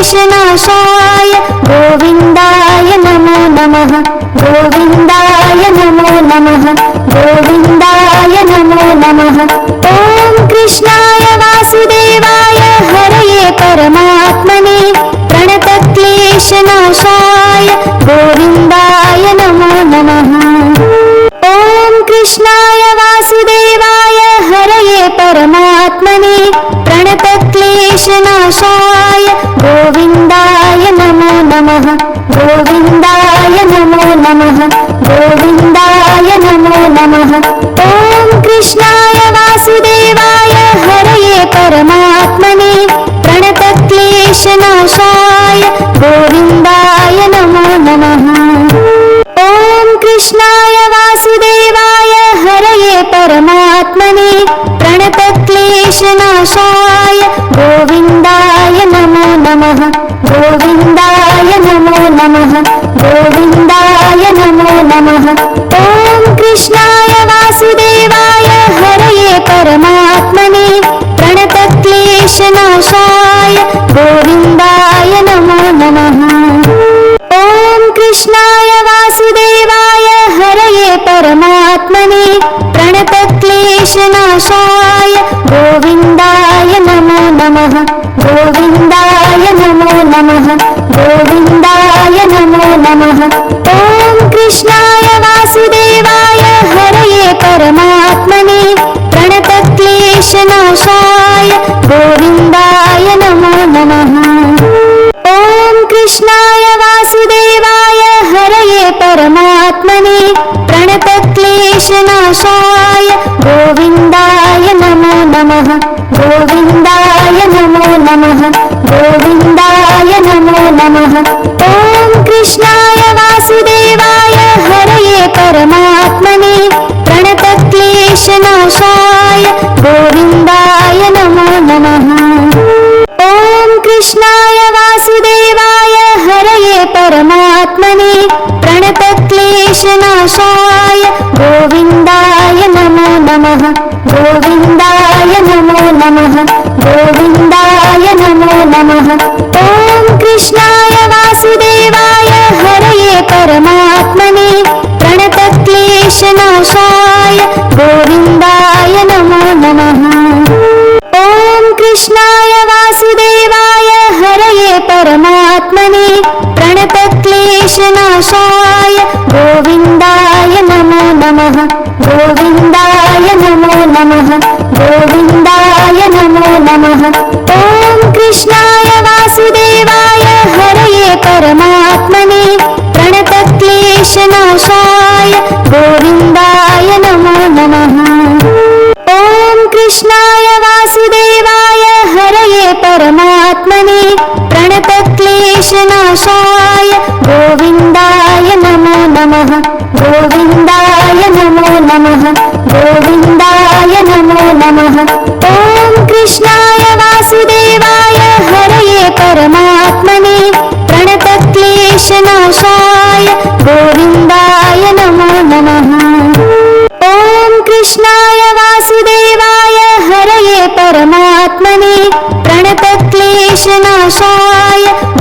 प्रणतक्लेशनाशाय गोविन्दाय नमो नमः गोविन्दाय नमो नमः गोविन्दाय नमो नमः। ॐ कृष्णाय वासुदेवाय हरये परमात्मने प्रणतक्लेशनाशाय गोविन्दाय नमो नमः। ॐ कृष्णाय वासुदेवाय हरये परमात्मने प्रणतक्लेशनाशाय गोविन्दाय नमो नमः गोविन्दाय नमो नमः गोविन्दाय नमो नमः। ॐ कृष्णाय वासुदेवाय हरये परमात्मने प्रणतक्लेशनाशाय गोविन्दाय नमो नमः। ॐ कृष्णाय वासुदेवाय हरये परमात्मने प्रणतक्लेशनाशाय गोविन्दाय नमो नमः गोविन्दाय नमो नमः गोविन्दाय नमो नमः। ॐ कृष्णाय वासुदेवाय हरये परमात्मने प्रणतक्लेशनाशाय गोविन्दाय नमो नमः। ॐ कृष्णाय वासुदेवाय हरये परमात्मने प्रणतक्लेशनाशाय गोविन्दाय नमो नमः गोविन्दाय नमो नमः गोविन्दाय नमो नमः। ॐ कृष्णाय वासुदेवाय हरये परमात्मने प्रणतक्लेशनाशाय गोविन्दाय नमो नमः। ॐ कृष्णाय वासुदेवाय हरये परमात्मने प्रणतक्लेशनाशाय गोविन्दाय नमो नमः गोविन्दाय नमो नमः गोविन्दाय नमो नमः। ॐ कृष्णाय वासुदेवाय हरये परमात्मने प्रणतक्लेशनाशाय गोविन्दाय नमो नमः। ॐ कृष्णाय वासुदेवाय हरये परमात्मने प्रणतक्लेशनाशाय गोविन्दाय नमो नमः गोविन्दाय नमो नमः गोविन्दाय नमो नमः। ॐ कृष्णाय वासुदेवाय हरये परमात्मने प्रणतक्लेशनाशाय गोविन्दाय नमो नमः। ॐ कृष्णाय वासुदेवाय हरये परमात्मने प्रणतक्लेशनाशाय गोविन्दाय नमो नमः गोविन्दाय नमो नमः गोविन्दाय नमो नमः। ॐ कृष्णाय वासुदेवाय हरये परमात्मने प्रणतक्लेशनाशाय गोविन्दाय नमो नमः। ॐ कृष्णाय वासुदेवाय हरये परमात्मने प्रणतक्लेशनाशाय गोविन्दाय नमो नमः गोविन्दाय नमो नमः गोविन्दाय नमो नमः। ॐ कृष्णाय वासुदेवाय हरये परमात्मने प्रणतक्लेशनाशाय गोविन्दाय नमो नमः। ॐ कृष्णाय वासुदेवाय हरये परमात्मने प्रणतक्लेशनाशाय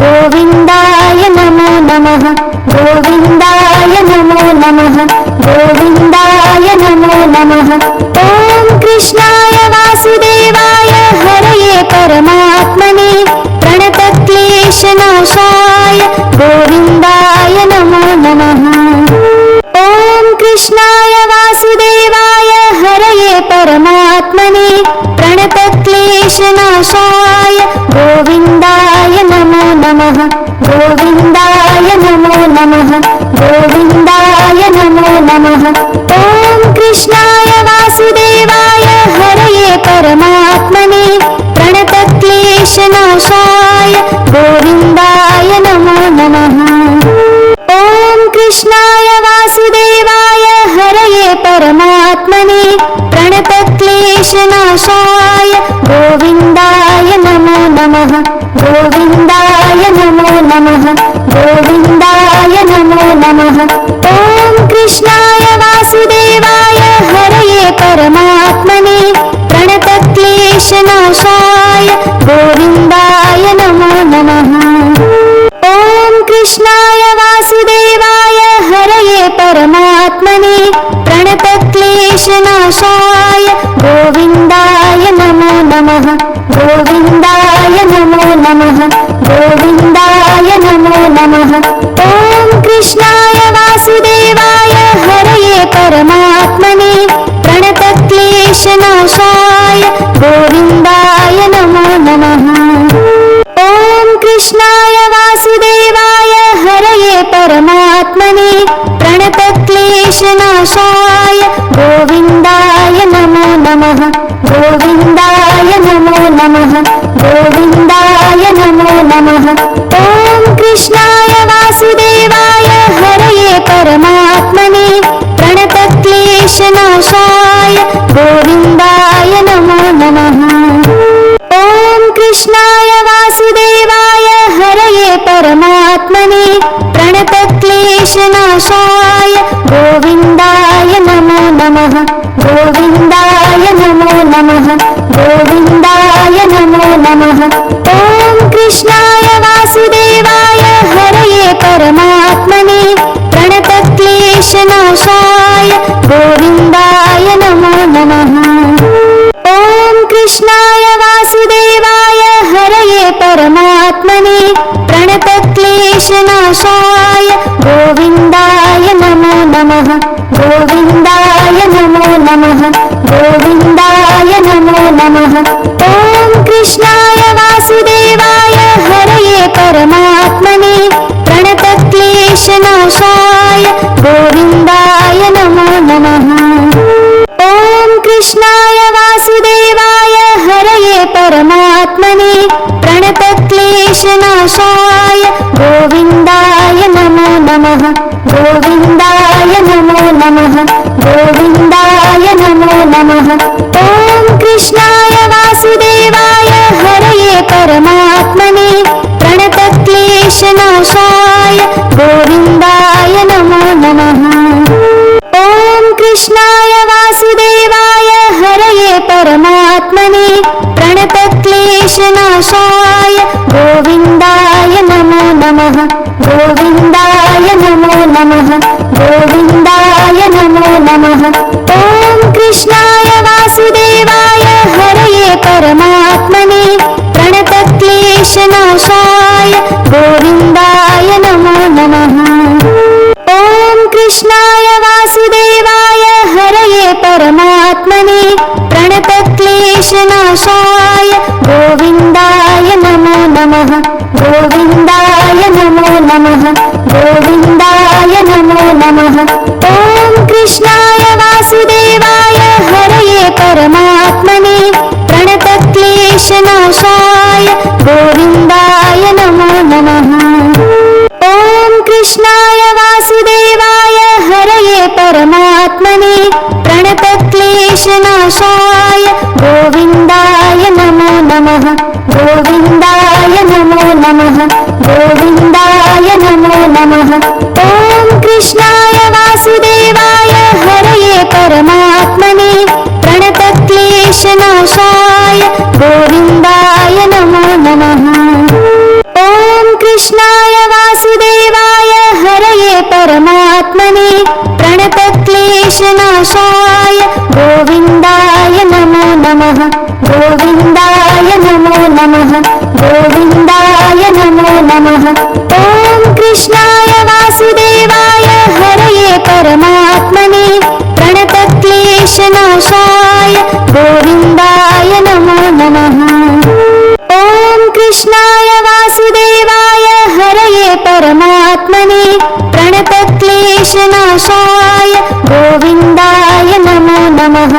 गोविन्दाय नमो नमः गोविन्दाय नमो नमः गोविन्दाय नमो नमः। ॐ कृष्णाय वासुदेवाय हरये परमात्मने प्रणतक्लेशनाशाय गोविन्दाय नमो नमः। ॐ कृष्णाय वासुदेवाय हरये परमात्मने प्रणतक्लेशनाशाय गोविन्दाय नमो नमः गोविन्दाय नमो नमः गोविन्दाय नमो नमः। ॐ कृष्णाय वासुदेवाय हरये परमात्मने प्रणतक्लेशनाशाय गोविन्दाय नमो नमः। ॐ कृष्णाय वासुदेवाय हरये परमात्मने प्रणतक्लेशनाशाय गोविन्दाय नमो नमः गोविन्दाय नमो नमः गोविन्दाय नमो नमः। ॐ कृष्णाय वासुदेवाय हरये परमात्मने प्रणतक्लेशनाशाय गोविन्दाय नमो नमः। प्रणतक्लेशनाशाय गोविन्दाय नमो नमः गोविन्दाय नमो नमः गोविन्दाय नमो नमः ॐ कृष्णाय वासुदेवाय हरये परमात्मने प्रणतक्लेशनाशाय गोविन्दाय नमो नमः ॐ कृष्णाय वासुदेवाय हरये परमात्मने प्रणतक्लेशनाशाय गोविन्दाय नमो नमः गोविन्दाय नमो नमः गोविन्दाय नमो नमः ॐ कृष्णाय वासुदेवाय हरये परमात्मने प्रणतक्लेशनाशाय गोविन्दाय नमो नमः ॐ कृष्णाय वासुदेवाय हरये परमात्मने प्रणतक्लेशनाशाय गोविन्दाय नमो नमः गोविन्दाय नमो नमः गोविन्दाय नमो नमः ॐ कृष्णाय वासुदेवाय हरये परमात्मने प्रणतक्लेशनाशाय गोविन्दाय नमो नमः ॐ कृष्णाय वासुदेवाय हरये परमात्मने प्रणतक्लेशनाशाय गोविन्दाय नमो नमः गोविन्दाय नमो नमः गोविन्दाय नमो नमः ॐ कृष्णाय वासुदेवाय हरये परमात्मने प्रणतक्लेशनाशाय गोविन्दाय नमो नमः ॐ कृष्णाय वासुदेवाय हरये परमात्मने प्रणतक्लेशनाशाय गोविन्दाय नमो नमः गोविन्दाय नमो नमः गोविन्दाय नमो नमः ॐ कृष्णाय वासुदेवाय हरये परमात्मने प्रणतक्लेशनाशाय गोविन्दाय नमो नमः ॐ कृष्णाय वासुदेवाय हरये परमात्मने प्रणतक्लेशनाशाय गोविन्दाय नमो नमः गोविन्दाय नमो नमः गोविन्दाय नमो नमः ॐ कृष्णाय वासुदेवाय हरये परमात्मने प्रणतक्लेशनाशाय गोविन्दाय नमो नमः ॐ कृष्णाय वासुदेवाय हरये परमात्मने प्रणतक्लेशनाशाय गोविन्दाय नमो नमः गोविन्दाय नमो नमः गोविन्दाय नमो नमः ॐ कृष्णाय वासुदेवाय हरये परमात्मने प्रणतक्लेशनाशाय गोविन्दाय नमो नमः ॐ कृष्णाय वासुदेवाय हरये परमात्मने प्रणतक्लेशनाशाय गोविन्दाय नमो नमः गोविन्दाय नमो नमः गोविन्दाय नमो नमः ॐ कृष्णाय वासुदेवाय हरये परमात्मने प्रणतक्लेशनाशाय गोविन्दाय नमो नमः ॐ कृष्णाय वासुदेवाय हरये परमात्मने प्रणतक्लेशनाशाय गोविन्दाय नमो नमः गोविन्दाय नमो नमः गोविन्दाय नमो नमः ॐ कृष्णाय वासुदेवाय हरये परमात्मने प्रणतक्लेशनाशाय गोविन्दाय नमो नमः ॐ कृष्णाय वासुदेवाय हरये परमात्मने प्रणतक्लेशनाशाय गोविन्दाय नमो नमः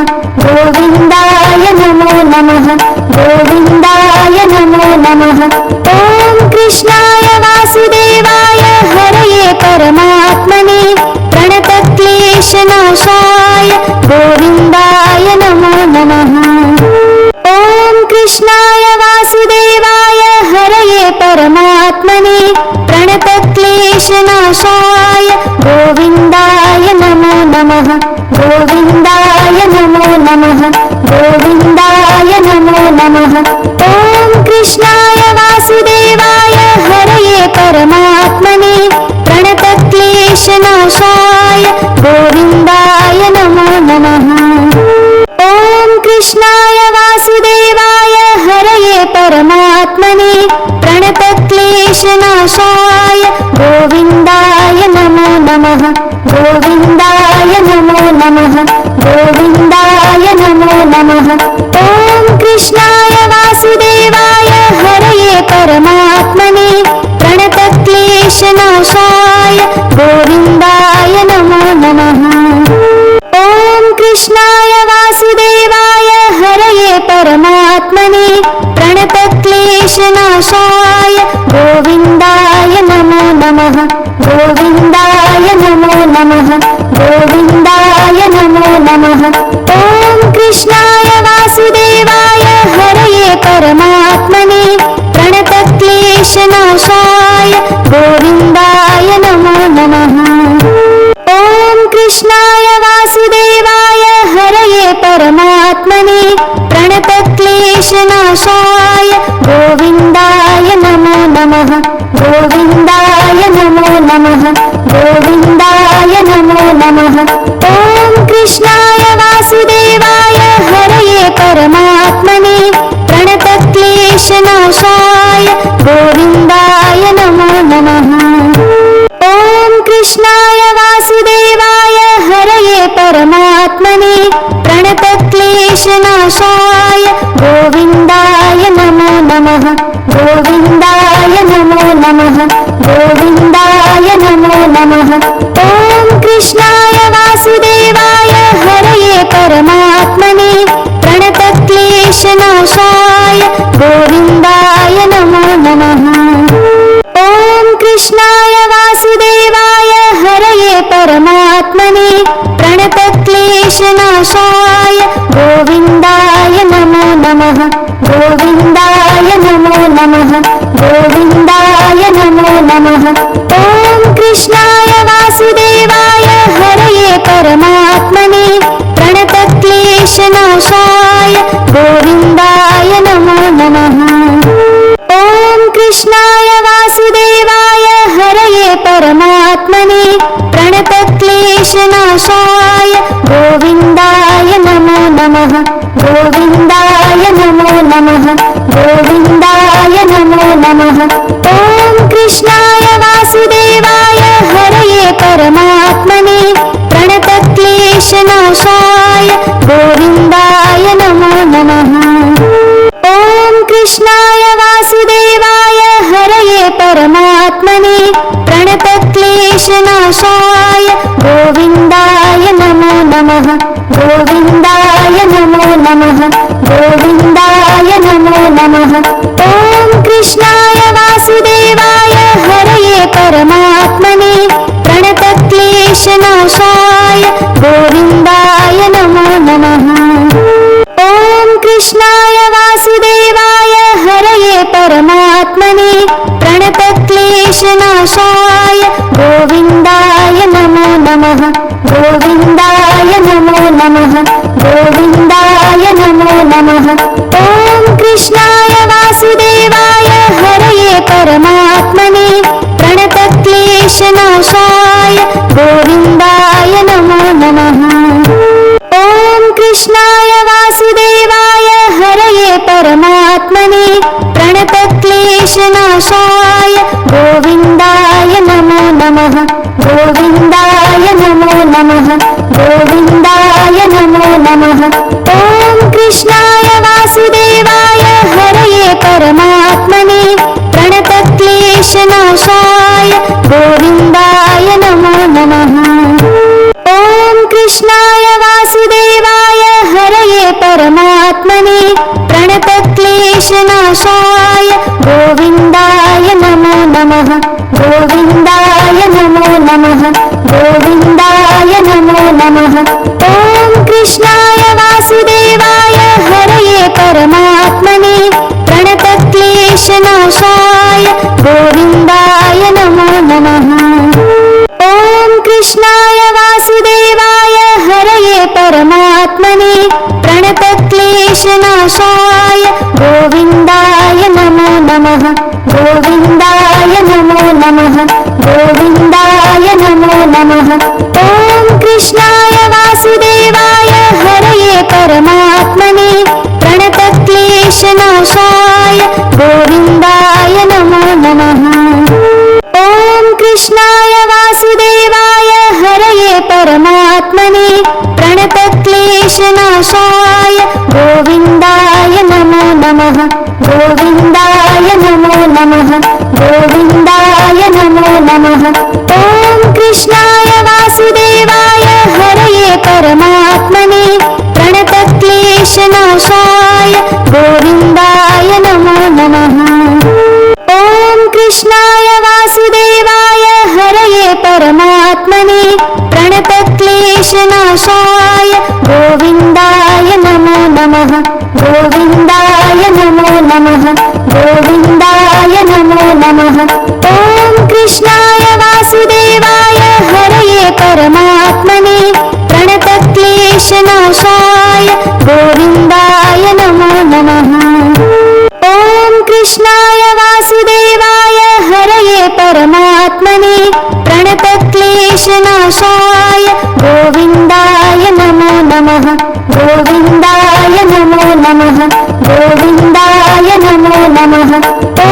गोविन्दाय नमो नमः गोविन्दाय नमो नमः ॐ कृष्णाय वासुदेवाय हरये परमात्मने प्रणतक्लेशनाशाय गोविन्दाय नमो नमः ॐ कृष्णाय वासुदेवाय हरये परमात्मने प्रणतक्लेशनाशाय गोविन्दाय नमो नमः गोविन्दाय नमो नमः गोविन्दाय नमो नमः ॐ कृष्णाय वासुदेवाय हरये परमात्मने प्रणतक्लेशनाशाय गोविन्दाय प्रणतक्लेशनाशाय गोविन्दाय नमो नमः गोविन्दाय नमो नमः गोविन्दाय नमो नमः ॐ कृष्णाय वासुदेवाय हरये परमात्मने प्रणतक्लेशनाशाय गोविन्दाय नमो नमः ॐ कृष्णाय वासुदेवाय हरये परमात्मने प्रणतक्लेशनाशाय गोविन्दाय नमो नमः गोविन्दाय नमो नमः गोविन्दाय नमो नमः ॐ कृष्णाय वासुदेवाय हरये परमात्मने प्रणतक्लेशनाशाय गोविन्दाय नमो नमः ॐ कृष्णाय वासुदेवाय हरये परमात्मने प्रणतक्लेशनाशाय गोविन्दाय नमो नमः गोविन्दाय नमो नमः गोविन्दाय नमो नमः ॐ कृष्णाय वासुदेवाय हरये परमात्मने प्रणतक्लेशनाशाय गोविन्दाय नमो नमः ॐ कृष्णाय वासुदेवाय हरये परमात्मने प्रणतक्लेशनाशाय गोविन्दाय नमो नमः गोविन्दाय नमो नमः गोविन्दाय नमो नमः ॐ कृष्णाय वासुदेवाय हरये परमात्मने प्रणतक्लेशनाशाय गोविन्दाय नमो नमः ॐ कृष्णाय वासुदेवाय हरये परमात्मने प्रणतक्लेशनाशाय गोविन्दाय नमो नमः गोविन्दाय नमो नमः गोविन्दाय नमो नमः ॐ कृष्णाय वासुदेवाय हरये परमात्मने प्रणतक्लेशनाशाय गोविन्दाय नमो नमः ॐ कृष्णाय वासुदेवाय हरये परमात्मने प्रणतक्लेशनाशाय गोविन्दाय नमो नमः गोविन्दाय नमो नमः गोविन्दाय नमो नमः ॐ कृष्णाय वासुदेवाय हरये परमात्मने प्रणतक्लेशनाशाय गोविन्दाय नमो नमः ॐ कृष्णाय वासुदेवाय हरये परमात्मने प्रणतक्लेशनाशाय गोविन्दाय नमो नमः गोविन्दाय नमो नमः गोविन्दाय नमो नमः ॐ कृष्णाय वासुदेवाय हरये परमात्मने प्रणतक्लेशनाशाय गोविन्दाय नमो नमः ॐ कृष्णाय वासुदेवाय हरये परमात्मने प्रणतक्लेशनाशाय गोविन्दाय नमो नमः गोविन्दाय नमो नमः गोविन्दाय नमो नमः ॐ कृष्णाय वासुदेवाय हरये परमात्मने प्रणतक्लेशनाशाय गोविन्दाय नमो नमः ॐ कृष्णाय वासुदेवाय हरये परमात्मने प्रणतक्लेशनाशाय गोविन्दाय नमो नमः गोविन्दाय नमो नमः गोविन्दाय नमो नमः ॐ कृष्णाय वासुदेवाय हरये परमात्मने प्रणतक्लेशनाशाय गोविन्दाय नमो नमः ॐ कृष्णाय वासुदेवाय हरये परमात्मने प्रणतक्लेशनाशाय गोविन्दाय नमो नमः गोविन्दाय नमो नमः गोविन्दाय नमो नमः ॐ कृष्णाय वासुदेवाय हरये परमात्मने प्रणतक्लेशनाशाय गोविन्दाय नमो नमः ॐ कृष्णाय वासुदेवाय हरये परमात्मने प्रणतक्लेशनाशाय गोविन्दाय नमो नमः गोविन्दाय नमो नमः गोविन्दाय नमो नमः ॐ कृष्णाय वासुदेवाय हरये परमात्मने प्रणतक्लेशनाशाय गोविन्दाय नमो नमः। नमः गोविन्दाय नमो नमः गोविन्दाय नमो नमः ॐ कृष्णाय वासुदेवाय हरये परमात्मने प्रणतक्लेशनाशाय गोविन्दाय नमो नमः ॐ कृष्णाय वासुदेवाय हरये परमात्मने प्रणतक्लेशनाशाय गोविन्दाय नमो नमः गोविन्दाय नमो नमः गोविन्दाय नमो नमः ॐ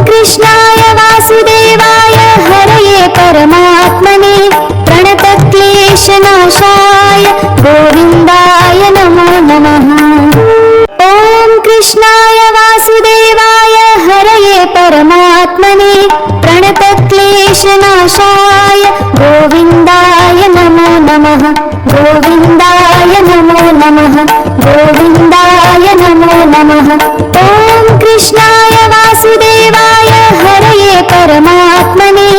कृष्णाय वासुदेवाय हरये परमात्मने प्रणतक्लेशनाशाय गोविन्दाय नमो नमः ॐ कृष्णाय वासुदेवाय हरये परमात्मने प्रणतक्लेशनाशाय गोविन्दाय नमो नमः गोविन्दाय नमो नमः गोविन्दाय नमो नमः ॐ कृष्णाय वासुदेवाय हरये परमात्मने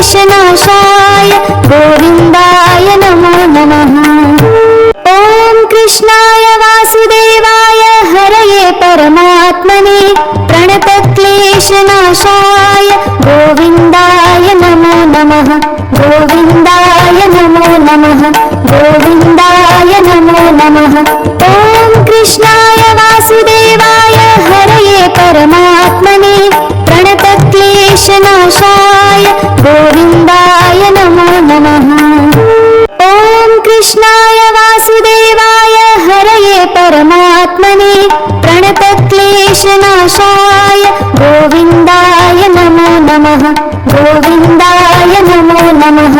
प्रणतक्लेशनाशाय गोविन्दाय नमो नमः ॐ कृष्णाय वासुदेवाय हरये परमात्मने प्रणतक्लेशनाशाय गोविन्दाय नमो नमः गोविन्दाय नमो नमः गोविन्दाय नमो नमः ॐ कृष्णाय वासुदेवाय हरये परमात्मने प्रणतक्लेशनाशाय गोविन्दाय नमो नमः ॐ कृष्णाय वासुदेवाय हरये परमात्मने प्रणतक्लेशनाशाय गोविन्दाय नमो नमः गोविन्दाय नमो नमः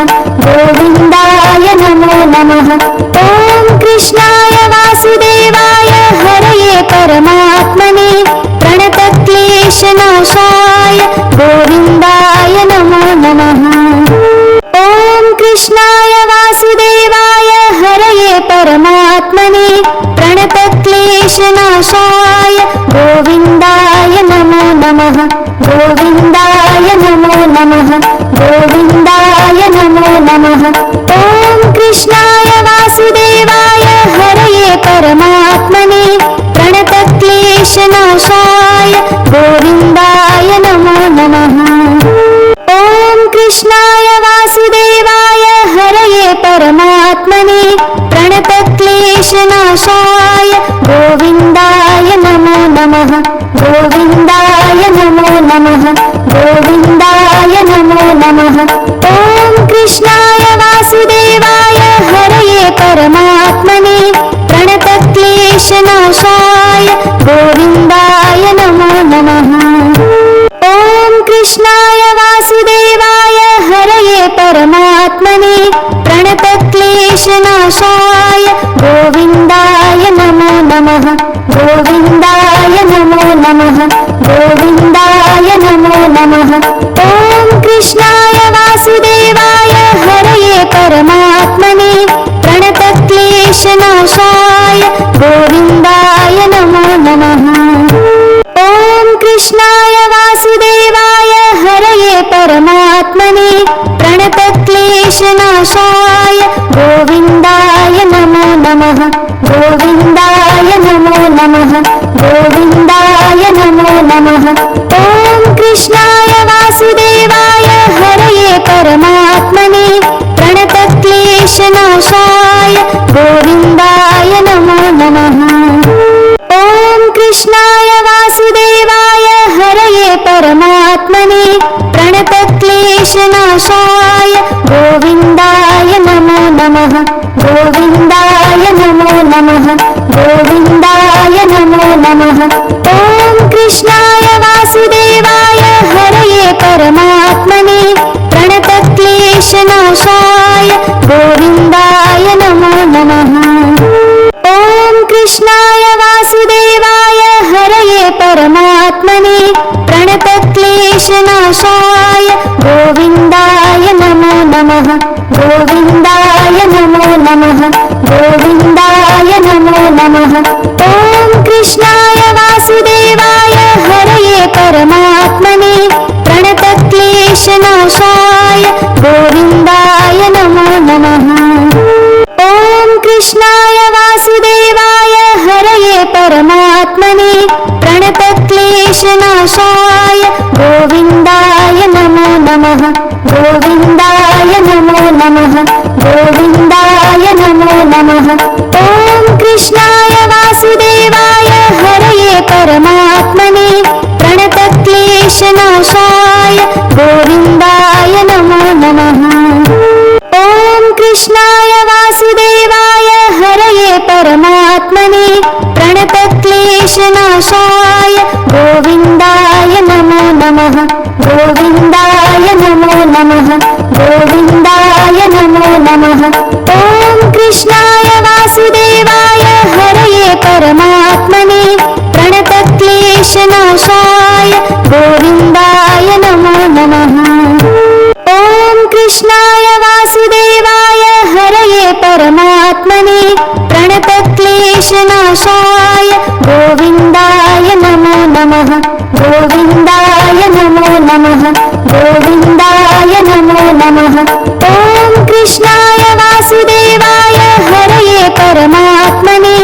गोविन्दाय नमो नमः ॐ कृष्णाय वासुदेवाय हरये परमात्मने प्रणतक्लेशनाशाय गोविन्दाय नमो नमः ॐ कृष्णाय वासुदेवाय हरये परमात्मने प्रणतक्लेशनाशाय गोविन्दाय नमो नमः गोविन्दाय नमो नमः गोविन्दाय नमो नमः ॐ कृष्णाय वासुदेवाय हरये परमात्मने प्रणतक्लेशनाशाय गोविन्दाय नमो नमः ॐ कृष्णाय वासुदेवाय हरये परमात्मने प्रणतक्लेशनाशाय गोविन्दाय नमो नमः गोविन्दाय नमो नमः गोविन्दाय नमो नमः ॐ कृष्णाय वासुदेवाय हरये परमात्मने प्रणतक्लेशनाशाय गोविन्दाय नमो नमः ॐ कृष्णाय वासुदेवाय हरये परमात्मने प्रणतक्लेशनाशाय गोविन्दाय नमो नमः गोविन्दाय नमो नमः गोविन्दाय नमो नमः ॐ कृष्णाय वासुदेवाय हरये परमात्मने प्रणतक्लेशनाशाय गोविन्दाय नमो नमः ॐ कृष्णाय वासुदेवाय हरये परमात्मने प्रणतक्लेशनाशाय गोविन्दाय नमो नमः गोविन्दाय नमो नमः गोविन्दाय नमो नमः ॐ कृष्णाय वासुदेवाय हरये परमात्मने प्रणतक्लेशनाशाय गोविन्दाय नमो नमः ॐ कृष्णाय वासुदेवाय हरये परमात्मने प्रणतक्लेशनाशाय गोविन्दाय नमो नमः गोविन्दाय नमो नमः गोविन्दाय नमो नमः ॐ कृष्णाय वासुदेवाय हरये परमात्मने प्रणतक्लेशनाशाय गोविन्दाय नमो नमः ॐ कृष्णाय वासुदेवाय हरये परमात्मने प्रणतक्लेशनाशाय गोविन्दाय नमो नमः गोविन्दाय नमो नमः गोविन्दाय नमो नमः ॐ कृष्णाय वासुदेवाय हरये परमात्मने प्रणतक्लेशनाशाय गोविन्दाय नमो नमः ॐ कृष्णाय वासुदेवाय परमात्मने प्रणतक्लेशनाशाय गोविन्दाय नमो नमः गोविन्दाय नमो नमः गोविन्दाय नमो नमः ॐ कृष्णाय वासुदेवाय हरये परमात्मने प्रणतक्लेशनाशाय गोविन्दाय नमो नमः ॐ कृष्णाय वासुदेवाय हरये परमात्मने प्रणतक्लेशनाशाय गोविन्दाय नमो नमः गोविन्दाय नमो नमः गोविन्दाय नमो नमः ॐ कृष्णाय वासुदेवाय हरये परमात्मने प्रणतक्लेशनाशाय गोविन्दाय नमो नमः ॐ कृष्णाय वासुदेवाय हरये परमात्मने प्रणतक्लेशनाशाय गोविन्दाय नमो नमः गोविन्दाय नमो नमः गोविन्दाय नमो नमः ॐ कृष्णाय वासुदेवाय हरये परमात्मने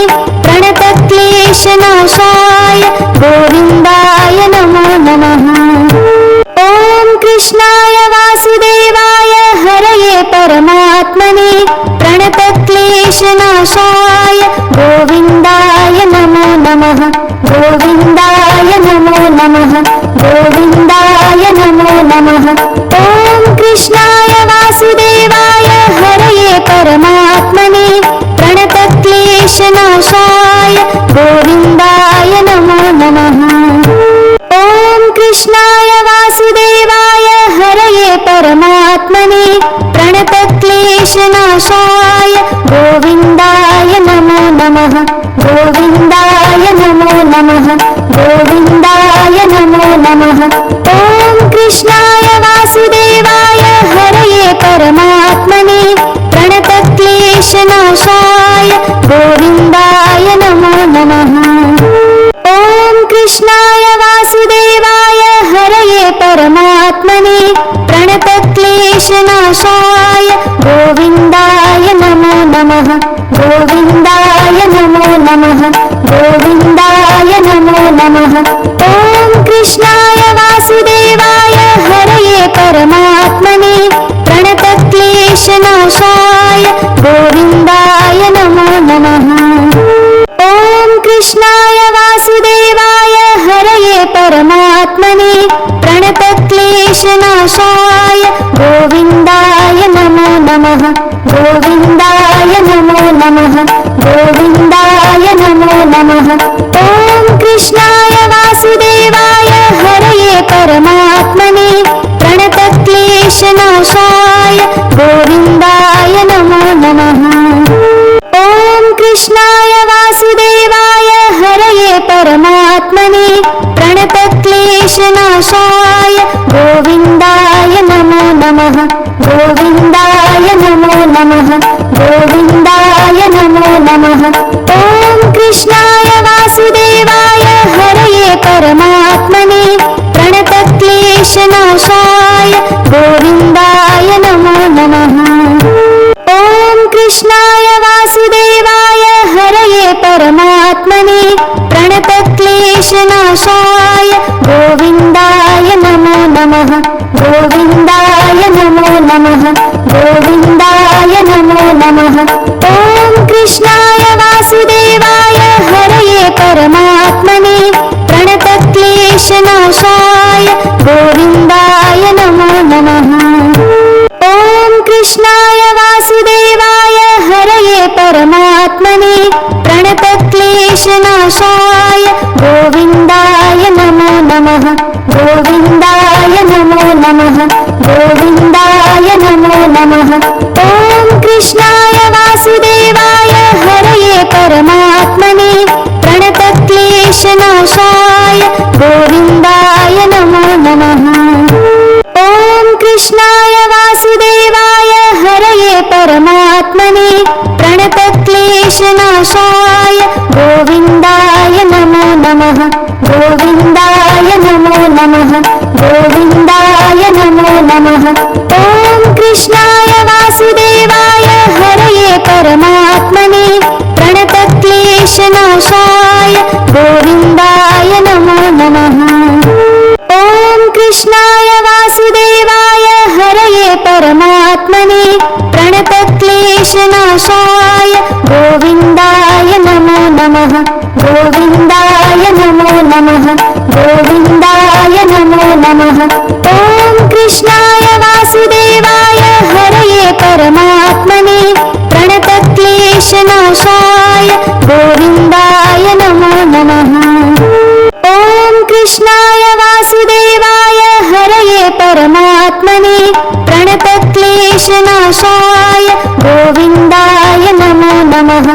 प्रणतक्लेशनाशाय गोविन्दाय नमो नमः ॐ कृष्णाय वासुदेवाय हरये परमात्मने प्रणतक्लेशनाशाय गोविन्दाय नमो नमः गोविन्दाय नमो नमः गोविन्दाय नमो नमः ॐ कृष्णाय वासुदेवाय हरये परमात्मने प्रणतक्लेशनाशाय गोविन्दाय नमो नमः ॐ कृष्णाय वासुदेवाय हरये परमात्मने प्रणतक्लेशनाशाय गोविन्दाय नमो नमः गोविन्दाय नमो नमः गोविन्दाय नमो नमः ॐ कृष्णाय वासुदेवाय हरये परमात्मने प्रणतक्लेशनाशाय गोविन्दाय नमो नमः ॐ कृष्णाय वासुदेवाय हरये परमात्मने प्रणतक्लेशनाशाय गोविन्दाय नमो नमः गोविन्दाय नमो नमः गोविन्दाय नमो नमः ॐ कृष्णाय वासुदेवाय हरये परमात्मने प्रणतक्लेशनाशाय गोविन्दाय नमो नमः ॐ कृष्णाय वासुदेवाय हरये परमात्मने प्रणतक्लेशनाशाय गोविन्दाय नमो नमः गोविन्दाय नमो नमः गोविन्दाय नमो नमः ॐ कृष्णाय वासुदेवाय हरये परमात्मने प्रणतक्लेशनाशाय गोविन्दाय नमो नमः ॐ कृष्णाय वासुदेवाय हरये परमात्मने प्रणतक्लेशनाशाय गोविन्दाय नमो नमः गोविन्दाय नमो नमः गोविन्दाय नमो नमः ॐ कृष्णाय वासुदेवाय हरये परमात्मने प्रणतक्लेशनाशाय गोविन्दाय नमो नमः ॐ कृष्णाय वासुदेवाय हरये परमात्मने प्रणतक्लेशनाशाय गोविन्दाय नमो नमः गोविन्दाय नमो नमः गोविन्दाय नमो नमः ॐ कृष्णाय वासुदेवाय हरये परमात्मने प्रणतक्लेशनाशाय गोविन्दाय नमो नमः ॐ कृष्णाय वासुदेवाय हरये परमात्मने प्रणतक्लेशनाशाय गोविन्दाय नमो नमः गोविन्दाय नमो नमः गोविन्दाय नमो नमः ॐ कृष्णाय वासुदेवाय हरये परमात्मने प्रणतक्लेशनाशाय गोविन्दाय नमो नमः ॐ कृष्णाय वासुदेवाय हरये परमात्मने प्रणतक्लेशनाशाय गोविन्दाय नमो नमः गोविन्दाय नमो नमः गोविन्दाय नमो नमः ॐ कृष्णाय वासुदेवाय हरये परमात्मने प्रणतक्लेशनाशाय क्लेशनाशाय गोविन्दाय नमो नमः। ॐ कृष्णाय वासुदेवाय हरये परमात्मने प्रणतक्लेशनाशाय गोविन्दाय नमो नमः। गोविन्दाय नमो नमः। गोविन्दाय नमो नमः। ॐ कृष्णाय वासुदेवाय हरये परमात्मने प्रणतक्लेशनाशाय गोविन्दाय नमो नमः। ॐ कृष्णाय वासुदेवाय हरये परमात्मने प्रणतक्लेशनाशाय गोविन्दाय नमो नमः।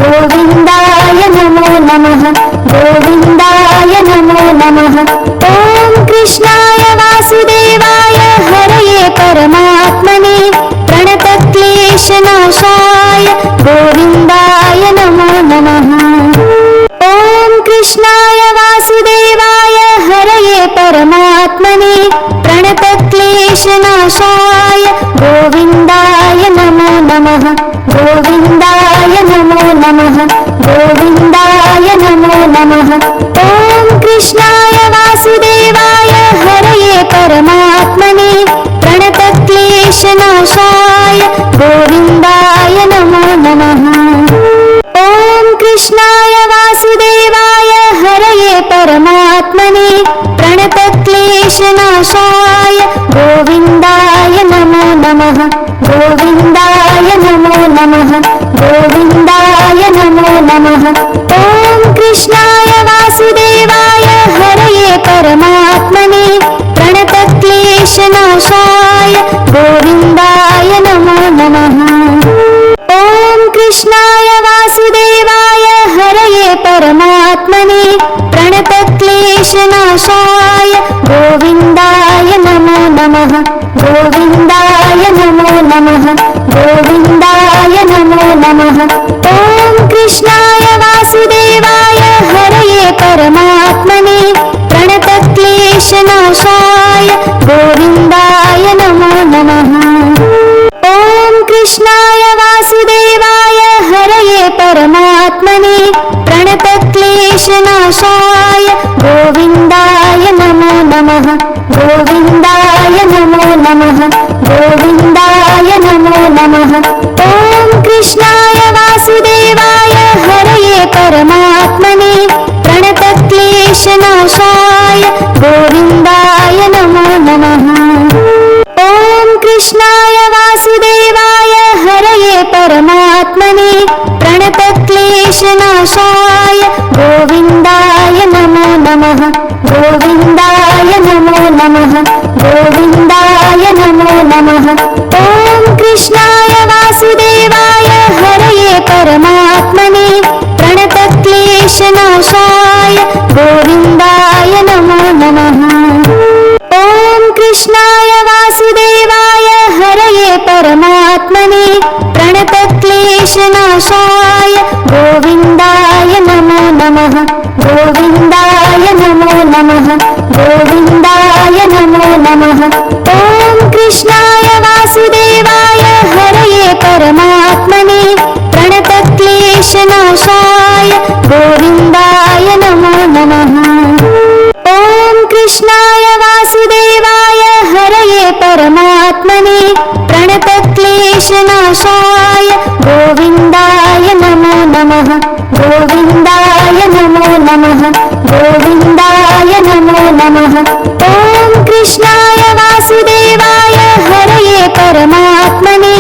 गोविन्दाय नमो नमः। गोविन्दाय नमो नमः। ॐ कृष्णाय वासुदेवाय हरये परमात्मने प्रणतक्लेशनाशाय गोविन्दाय नमो नमः। ॐ कृष्णाय वासुदेवाय हरये परमात्मने प्रणतक्लेशनाशाय गोविन्दाय नमो नमः। गोविन्दाय नमो नमः। गोविन्दाय नमो नमः। ॐ कृष्णाय वासुदेवाय हरये परमात्मने प्रणतक्लेशनाशाय गोविन्दाय नमो नमः। ॐ कृष्णाय वासुदेवाय हरये परमात्मने प्रणतक्लेशनाशाय गोविन्दाय नमो नमः। गोविन्दाय नमो नमः। गोविन्दाय नमो नमः। ॐ कृष्णाय वासुदेवाय हरये परमात्मने प्रणतक्लेशनाशाय गोविन्दाय नमो नमः। ॐ कृष्णाय वासुदेवाय हरये परमात्मने प्रणतक्लेशनाशाय गोविन्दाय नमो नमः। गोविन्दाय नमो नमः। गोविन्दाय नमो नमः। ॐ कृष्णाय वासुदेवाय हरये परमात्मने प्रणतक्लेशनाशाय गोविन्दाय नमो नमः। ॐ कृष्णाय वासुदेवाय हरये परमात्मने प्रणतक्लेशनाशाय गोविन्दाय नमो नमः। गोविन्दाय नमो नमः। गोविन्दाय नमो नमः। ॐ कृष्णाय वासुदेवाय हरये परमात्मने प्रणतक्लेशनाशाय गोविन्दाय नमो नमः। ॐ कृष्णाय वासुदेवाय हरये परमात्मने प्रणतक्लेशनाशाय गोविन्दाय नमो नमः। गोविन्दाय नमो नमः। गोविन्दाय नमो नमः। ॐ कृष्णाय वासुदेवाय हरये परमात्मने प्रणतक्लेशनाशाय गोविन्दाय नमो नमः। ॐ कृष्णाय वासुदेवाय हरये परमात्मने प्रणतक्लेशनाशाय गोविन्दाय नमो नमः। गोविन्दाय नमो नमः। गोविन्दाय नमो नमः। ॐ कृष्णाय वासुदेवाय हरये परमात्मने प्रणतक्लेशनाशाय गोविन्दाय नमो नमः। ॐ कृष्णाय वासुदेवाय हरये परमात्मने प्रणतक्लेशनाशाय गोविन्दाय नमो नमः। गोविन्दाय नमो नमः। गोविन्दाय नमो नमः। ॐ कृष्णाय वासुदेवाय हरये परमात्मने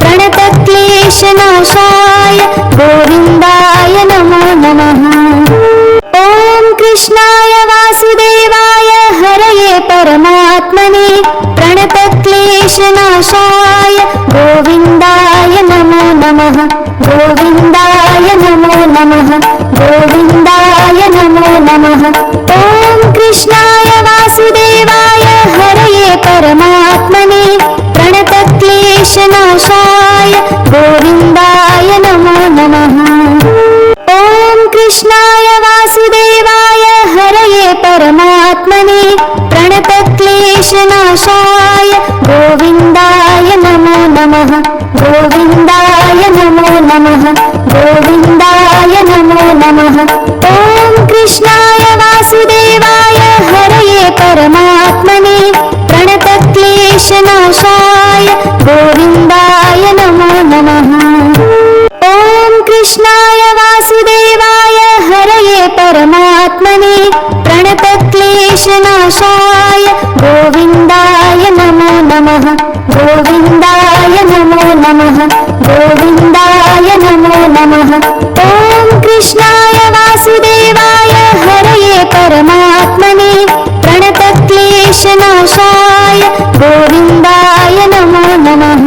प्रणतक्लेशनाशाय गोविन्दाय नमो नमः। ॐ कृष्णाय वासुदेवाय हरये परमात्मने प्रणतक्लेशनाशाय गोविन्दाय नमो नमः। गोविन्दाय नमो नमः। गोविन्दाय नमो नमः। ॐ कृष्णाय वासुदेवाय हरये परमात्मने प्रणतक्लेशनाशाय गोविन्दाय नमो नमः। ॐ कृष्णाय वासुदेवाय हरये परमात्मने प्रणतक्लेशनाशाय गोविन्दाय नमो नमः। गोविन्दाय नमो नमः। गोविन्दाय नमो नमः। नमः। ॐ कृष्णाय वासुदेवाय हरये परमात्मने प्रणतक्लेशनाशाय गोविन्दाय नमो नमः। ॐ कृष्णाय वासुदेवाय हरये परमात्मने प्रणतक्लेशनाशाय गोविन्दाय नमो नमः। गोविन्दाय नमो नमः। गोविन्दाय नमो नमः। ॐ कृष्णाय वासुदेवाय हरये परमात्मने प्रणतक्लेशनाशाय गोविन्दाय नमो नमः।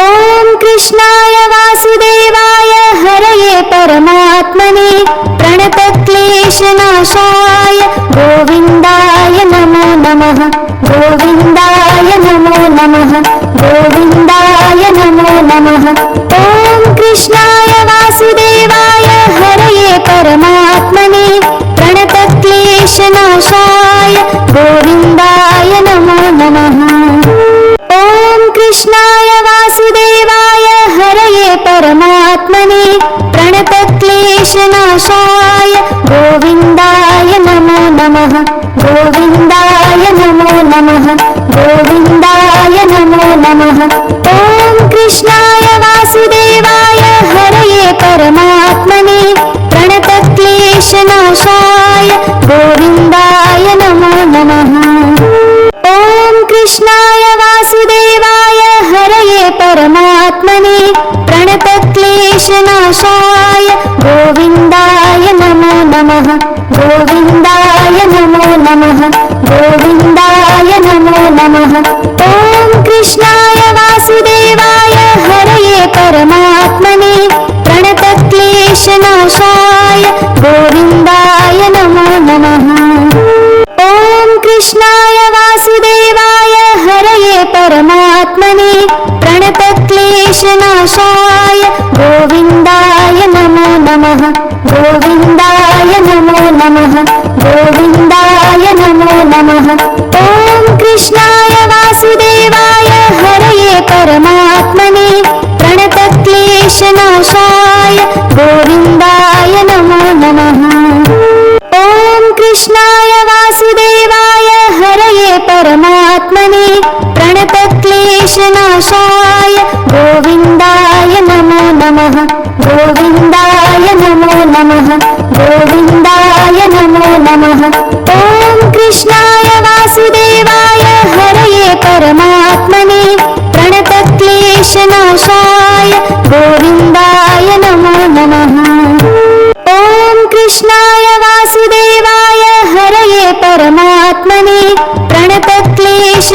ॐ कृष्णाय वासुदेवाय हरये परमात्मने प्रणतक्लेशनाशाय गोविन्दाय नमो नमः। गोविन्दाय नमो नमः। गोविन्दाय नमो नमः। ॐ कृष्णाय वासुदेवाय हरये परमात्मने प्रणतक्लेशनाशाय गोविन्दाय नमो नमः। ॐ कृष्णाय वासुदेवाय हरये परमात्मने प्रणतक्लेशनाशाय गोविन्दाय नमो नमः। गोविन्दाय नमो नमः। गोविन्दाय नमो नमः। ॐ कृष्णाय वासुदेवाय हरये परमात्मने प्रणतक्लेशनाशाय गोविन्दाय नमो नमः। ॐ कृष्णाय वासुदेवाय हरये परमात्मने प्रणतक्लेशनाशाय गोविन्दाय नमो नमः। गोविन्दाय नमो नमः। गोविन्दाय नमो नमः। ॐ कृष्णाय वासुदेवाय हरये परमात्मने प्रणतक्लेशनाशाय गोविन्दाय नमो नमः। ॐ कृष्णाय वासुदेवाय हरये परमात्मने प्रणतक्लेशनाशाय गोविन्दाय नमो नमः। गोविन्दाय नमो नमः। गोविन्दाय नमो नमः। ॐ कृष्णाय वासुदेवाय हरये परमात्मने प्रणतक्लेशनाशाय गोविन्दाय नमो नमः। ॐ कृष्णाय वासुदेवाय हरये परमात्मने प्रणतक्लेशनाशाय गोविन्दाय नमो नमः। गोविन्दाय नमो नमः। गोविन्दाय नमो नमः। ॐ कृष्णाय वासुदेवाय हरये परमात्मने प्रणतक्लेशनाशाय गोविन्दाय नमो नमः। ॐ कृष्णाय वासुदेवाय हरये परमात्मने प्रणतक्लेशनाशाय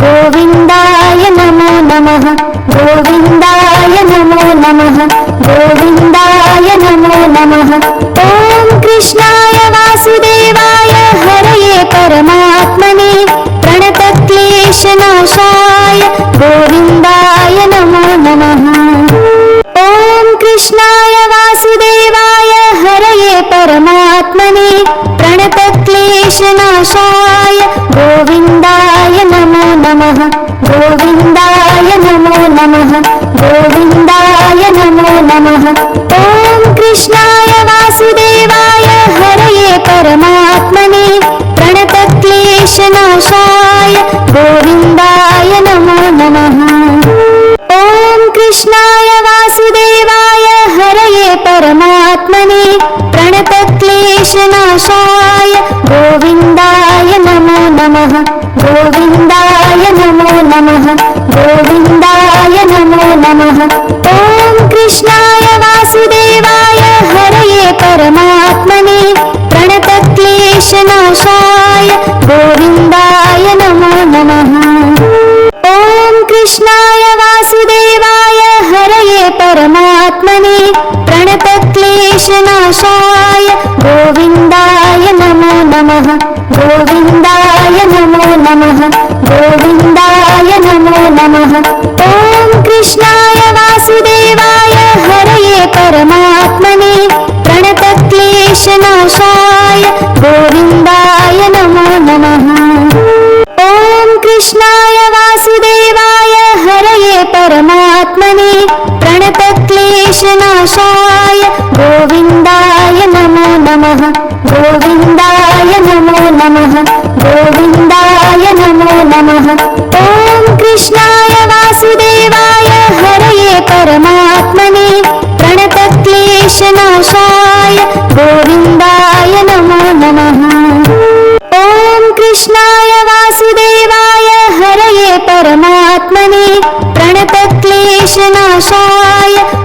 गोविन्दाय नमो नमः। गोविन्दाय नमो नमः। गोविन्दाय नमो नमः। ॐ कृष्णाय वासुदेवाय हरये परमात्मने प्रणतक्लेशनाशाय गोविन्दाय नमो नमः। ॐ कृष्णाय वासुदेवाय हरये परमात्मने प्रणतक्लेशनाशाय गोविन्दाय नमो नमः। गोविन्दाय नमो नमः। गोविन्दाय नमो नमः। ॐ कृष्णाय वासुदेवाय हरये परमात्मने प्रणतक्लेशनाशाय गोविन्दाय नमो नमः। ॐ कृष्णाय वासुदेवाय हरये परमात्मने प्रणतक्लेशनाशाय गोविन्दाय नमो नमः। गोविन्दाय नमो नमः। गोविन्दाय नमो नमः। ॐ कृष्णाय वासुदेवाय हरये परमात्मने प्रणतक्लेशनाशाय गोविन्दाय नमो नमः। ॐ कृष्णाय वासुदेवाय हरये परमात्मने प्रणतक्लेशनाशाय गोविन्दाय नमो नमः। गोविन्दाय नमो नमः। गोविन्दाय नमो नमः। ॐ कृष्णाय वासुदेवाय हरये परमात्मने प्रणतक्लेशनाशाय गोविन्दाय नमो नमः। ॐ कृष्णाय वासुदेवाय हरये परमात्मने प्रणतक्लेशनाशाय क्लेशनाशाय गोविन्दाय नमो नमः। ॐ कृष्णाय वासुदेवाय हरये परमात्मने प्रणतक्लेशनाशाय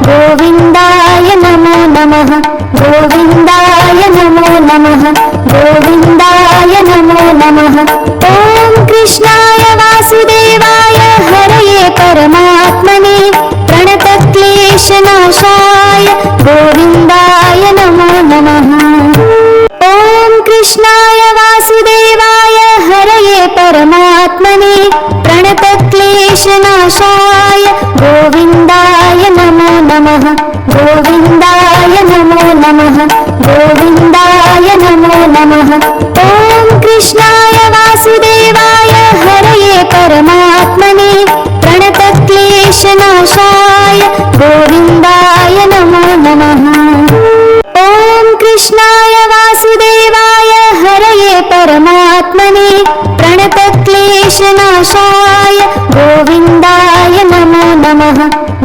गोविन्दाय नमो नमः। गोविन्दाय नमो नमः। गोविन्दाय नमो नमः। ॐ कृष्णाय वासुदेवाय हरये परमात्मने प्रणतक्लेशनाशाय गोविन्दाय नमो नमः। ॐ कृष्णाय वासुदेवाय हरये परमात्मने प्रणतक्लेशनाशाय गोविन्दाय नमो नमः। गोविन्दाय नमो नमः। गोविन्दाय नमो नमः। ॐ कृष्णाय वासुदेवाय हरये परमात्मने प्रणतक्लेशनाशाय गोविन्दाय नमो नमः। ॐ कृष्णाय वासुदेवाय हरये परमात्मने प्रणतक्लेशनाशाय गोविन्दाय नमो नमः।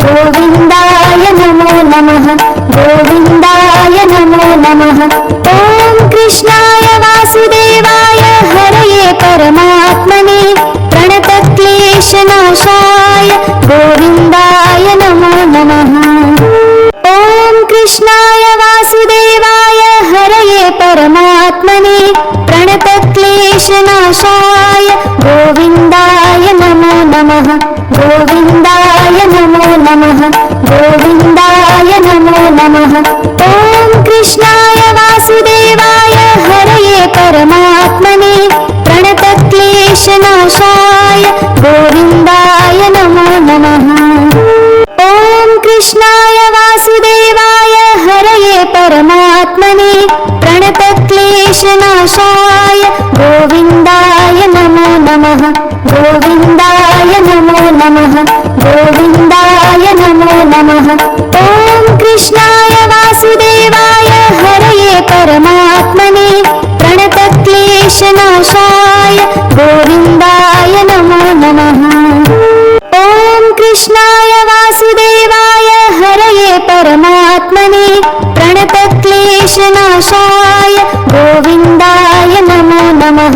गोविन्दाय नमो नमः। गोविन्दाय नमो नमः। ॐ कृष्णाय वासुदेवाय हरये परमात्मने प्रणतक्लेशनाशाय गोविन्दाय नमो नमः। ॐ कृष्णाय वासुदेवाय हरये परमात्मने प्रणतक्लेशनाशाय गोविन्दाय नमो नमः। गोविन्दाय नमो नमः। गोविन्दाय नमो नमः। ॐ कृष्णाय वासुदेवाय हरये परमात्मने प्रणतक्लेशनाशाय गोविन्दाय नमो नमः। ॐ कृष्णाय वासुदेवाय हरये परमात्मने प्रणतक्लेशनाशाय गोविन्दाय नमो नमः। गोविन्दाय नमो नमः। गोविन्दाय नमो नमः। ॐ कृष्णाय वासुदेवाय हरये परमात्मने प्रणतक्लेशनाशाय गोविन्दाय नमो नमः। ॐ कृष्णाय वासुदेवाय हरये परमात्मने प्रणतक्लेशनाशाय गोविन्दाय नमो नमः।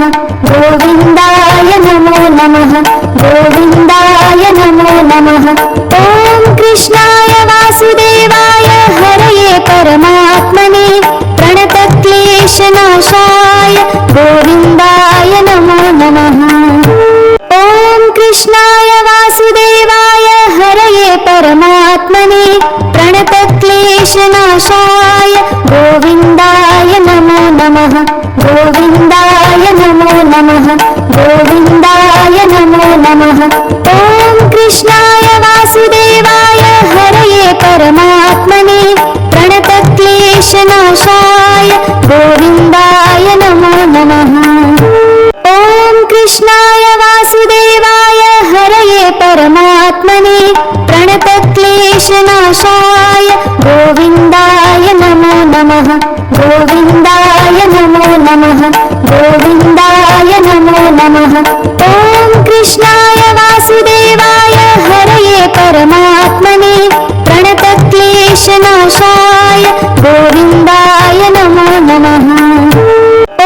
गोविन्दाय नमो नमः। गोविन्दाय नमो नमः। ॐ कृष्णाय वासुदेवाय हरये परमात्मने प्रणतक्लेशनाशाय गोविन्दाय नमो नमः। ॐ कृष्णाय वासुदेवाय हरये परमात्मने प्रणतक्लेशनाशाय गोविन्दाय नमो नमः। गोविन्दाय नमो नमः। गोविन्दाय नमो नमः। ॐ कृष्णाय वासुदेवाय हरये परमात्मने प्रणतक्लेशनाशाय गोविन्दाय नमो नमः। ॐ कृष्णाय वासुदेवाय हरये परमात्मने प्रणतक्लेशनाशाय गोविन्दाय नमो नमः। गोविन्दाय नमो नमः। गोविन्दाय नमो नमः। ॐ कृष्णाय वासुदेवाय हरये परमात्मने प्रणतक्लेशनाशाय गोविन्दाय नमो नमः। ॐ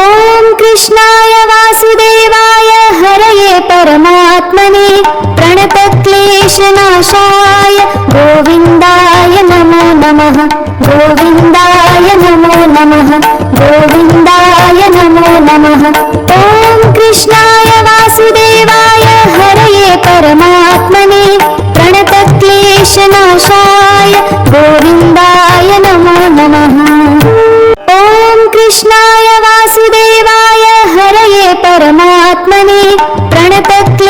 कृष्णाय वासुदेवाय हरये परमात्मने प्रणतक्लेशनाशाय गोविन्दाय नमो नमः। गोविन्दाय नमो नमः। गोविन्दाय नमो नमः। ॐ कृष्णाय वासुदेवाय हरये परमात्मने प्रणतक्लेशनाशाय गोविन्दाय नमो नमः। ॐ कृष्णाय वासुदेवाय हरये परमात्मने प्रणतक्लेशनाशाय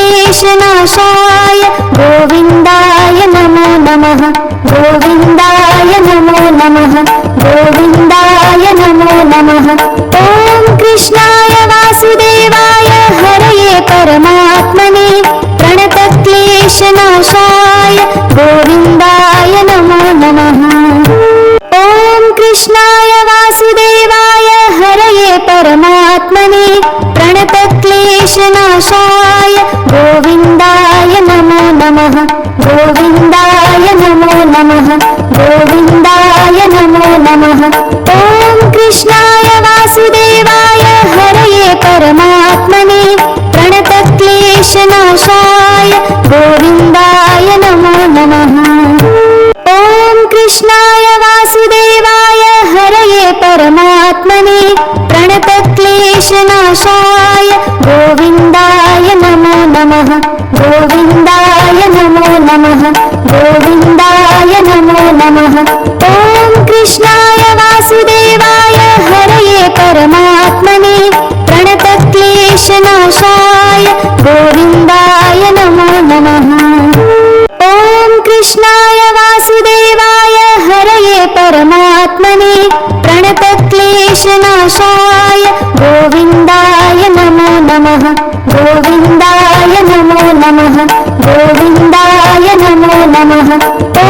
गोविन्दाय नमो नमः। गोविन्दाय नमो नमः। गोविन्दाय नमो नमः। ॐ कृष्णाय वासुदेवाय हरये परमात्मने प्रणतक्लेशनाशाय गोविन्दाय नमो नमः। ॐ कृष्णाय वासुदेवाय हरये परमात्मने प्रणतक्लेशनाशाय गोविन्दाय नमो नमः। गोविन्दाय नमो नमः। गोविन्दाय नमो नमः। परमात्मने प्रणतक्लेशनाशाय गोविन्दाय नमो नमः। ॐ कृष्णाय वासुदेवाय हरये परमात्मने प्रणतक्लेशनाशाय गोविन्दाय नमो नमः। गोविन्दाय नमो नमः। गोविन्दाय नमो नमः। ॐ कृष्णाय वासुदेवाय हरये परमात्मने प्रणतक्लेशनाशाय गोविन्दाय नमो नमः। ॐ कृष्णाय वासुदेवाय हरये परमात्मने प्रणतक्लेशनाशाय गोविन्दाय नमो नमः। गोविन्दाय नमो नमः। गोविन्दाय नमो नमः। ॐ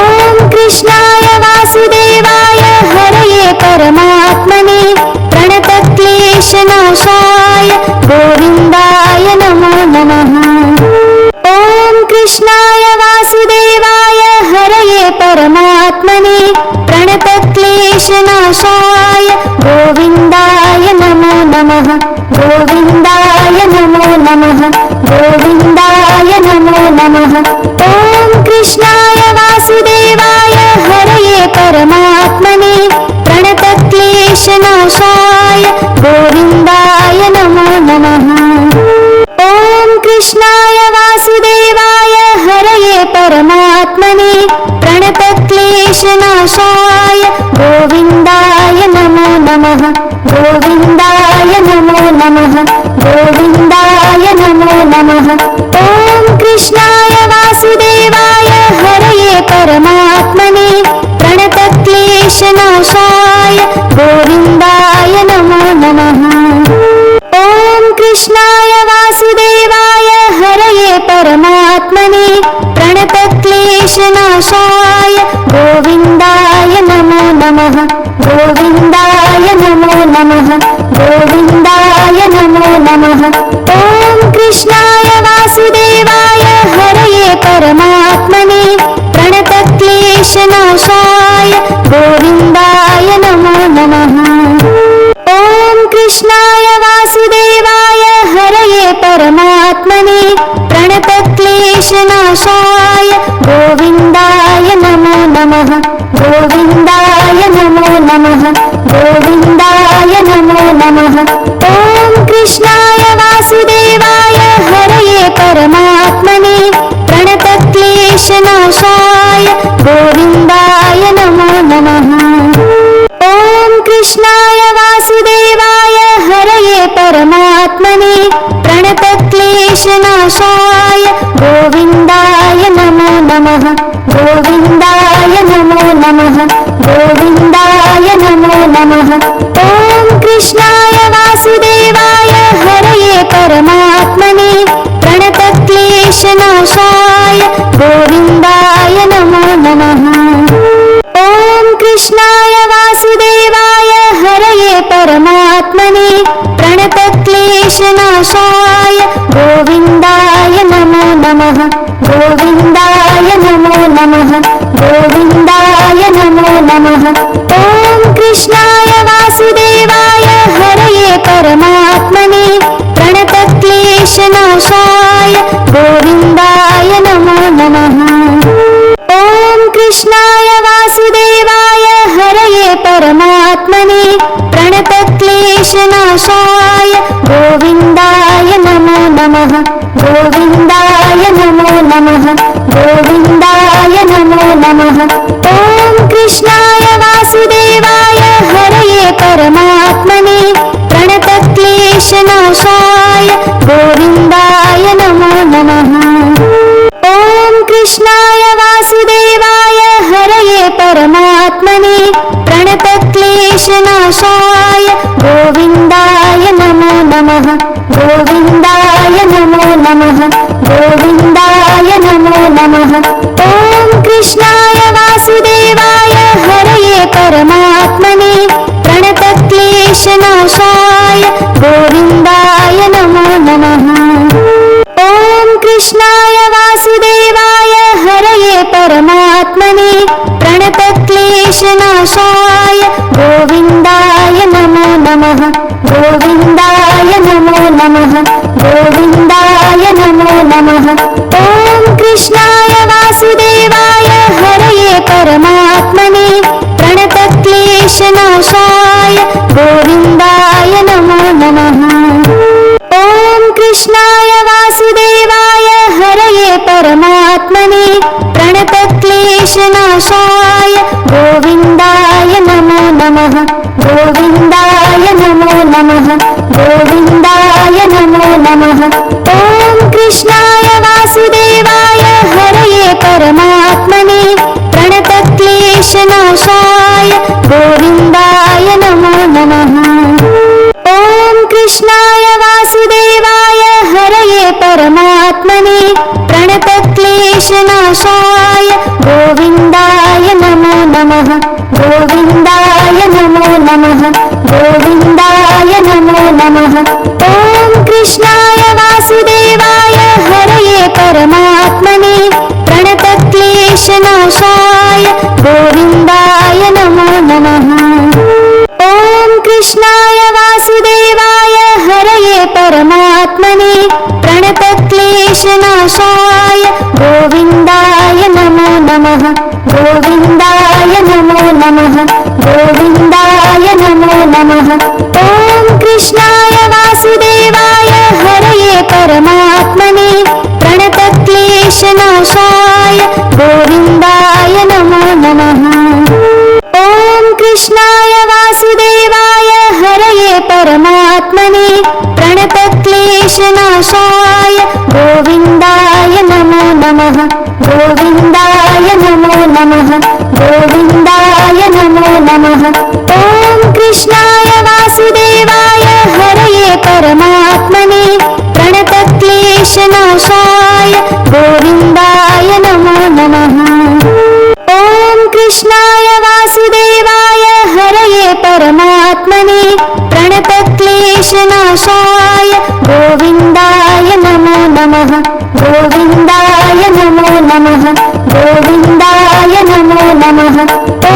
कृष्णाय वासुदेवाय हरये परमात्मने प्रणतक्लेशनाशाय गोविन्दाय नमो नमः। ॐ कृष्णाय वासुदेवाय हरये परमात्मने प्रणतक्लेशनाशाय गोविन्दाय नमो नमः। गोविन्दाय नमो नमः। गोविन्दाय नमो नमः। ॐ कृष्णाय वासुदेवाय हरये परमात्मने प्रणतक्लेशनाशाय गोविन्दाय नमो नमः। ॐ कृष्णाय वासुदेवाय हरये परमात्मने प्रणतक्लेशनाशाय गोविन्दाय नमो नमः। गोविन्दाय नमो नमः। गोविन्दाय नमो नमः। ॐ कृष्णाय वासुदेवाय हरये परमात्मने प्रणतक्लेशनाशाय गोविन्दाय नमो नमः। ॐ कृष्णाय वासुदेवाय हरये परमात्मने प्रणतक्लेशनाशाय गोविन्दाय नमो नमः। गोविन्दाय नमो नमः। गोविन्दाय नमो नमः। ॐ कृष्णाय वासुदेवाय हरये परमात्मने प्रणतक्लेशनाशाय गोविन्दाय नमो नमः। ॐ कृष्णाय वासुदेवाय हरये परमात्मने प्रणतक्लेशनाशाय गोविन्दाय नमो नमः। गोविन्दाय नमो नमः। गोविन्दाय नमो नमः। ॐ कृष्णाय वासुदेवाय हरये परमात्मने प्रणतक्लेशनाशाय गोविन्दाय नमो नमः। ॐ कृष्णाय वासुदेवाय हरये परमात्मने प्रणतक्लेशनाशाय गोविन्दाय नमो नमः। गोविन्दाय नमो नमः। गोविन्दाय नमो नमः। ॐ कृष्णाय वासुदेवाय हरये परमात्मने प्रणतक्लेशनाशाय गोविन्दाय नमो नमः। ॐ कृष्णाय वासुदेवाय हरये परमात्मने प्रणतक्लेशनाशाय गोविन्दाय नमो नमः। गोविन्दाय नमो नमः। गोविन्दाय नमो नमः। ॐ कृष्णाय वासुदेवाय हरये परमात्मने प्रणतक्लेशनाशाय गोविन्दाय नमो नमः। ॐ कृष्णाय वासुदेवाय हरये परमात्मने प्रणतक्लेशनाशाय गोविन्दाय नमो नमः। गोविन्दाय नमो नमः। गोविन्दाय नमो नमः। ॐ कृष्णाय वासुदेवाय हरये परमात्मने प्रणतक्लेशनाशाय गोविन्दाय नमो नमः। ॐ कृष्णाय वासुदेवाय हरये परमात्मने प्रणतक्लेशनाशाय गोविन्दाय नमो नमः। गोविन्दाय नमो नमः। गोविन्दाय नमो नमः। ॐ कृष्णाय वासुदेवाय हरये परमात्मने प्रणतक्लेशनाशाय गोविन्दाय नमो नमः। ॐ कृष्णाय वासुदेवाय हरये परमात्मने प्रणतक्लेशनाशाय गोविन्दाय नमो नमः। गोविन्दाय नमो नमः। प्रणतक्लेशनाशाय गोविन्दाय नमो नमः। ॐ कृष्णाय वासुदेवाय हरये परमात्मने प्रणतक्लेशनाशाय गोविन्दाय नमो नमः। गोविन्दाय नमो नमः। गोविन्दाय नमो नमः। ॐ कृष्णाय वासुदेवाय हरये परमात्मने प्रणतक्लेशनाशाय गोविन्दाय नमो नमः। ॐ कृष्णाय वासुदेवाय हरये परमात्मने प्रणतक्लेशनाशाय गोविन्दाय नमो नमः। गोविन्दाय नमो नमः। गोविन्दाय नमो नमः। ॐ कृष्णाय वासुदेवाय हरये परमात्मने प्रणतक्लेशनाशाय गोविन्दाय नमो नमः। ॐ कृष्णाय वासुदेवाय हरये परमात्मने प्रणतक्लेशनाशाय गोविन्दाय नमो नमः। गोविन्दाय नमो नमः। गोविन्दाय नमो नमः। ॐ कृष्णाय वासुदेवाय हरये परमात्मने प्रणतक्लेशनाशाय गोविन्दाय नमो नमः। ॐ कृष्णाय वासुदेवाय हरये परमात्मने प्रणतक्लेशनाशाय गोविन्दाय नमो नमः। गोविन्दाय नमो नमः। गोविन्दाय नमो नमः। ॐ कृष्णाय वासुदेवाय हरये परमात्मने प्रणतक्लेशनाशाय गोविन्दाय नमो नमः। ॐ कृष्णाय वासुदेवाय हरये परमात्मने प्रणतक्लेशनाशाय गोविन्दाय नमो नमः। गोविन्दाय नमो नमः। गोविन्दाय नमो नमः। ॐ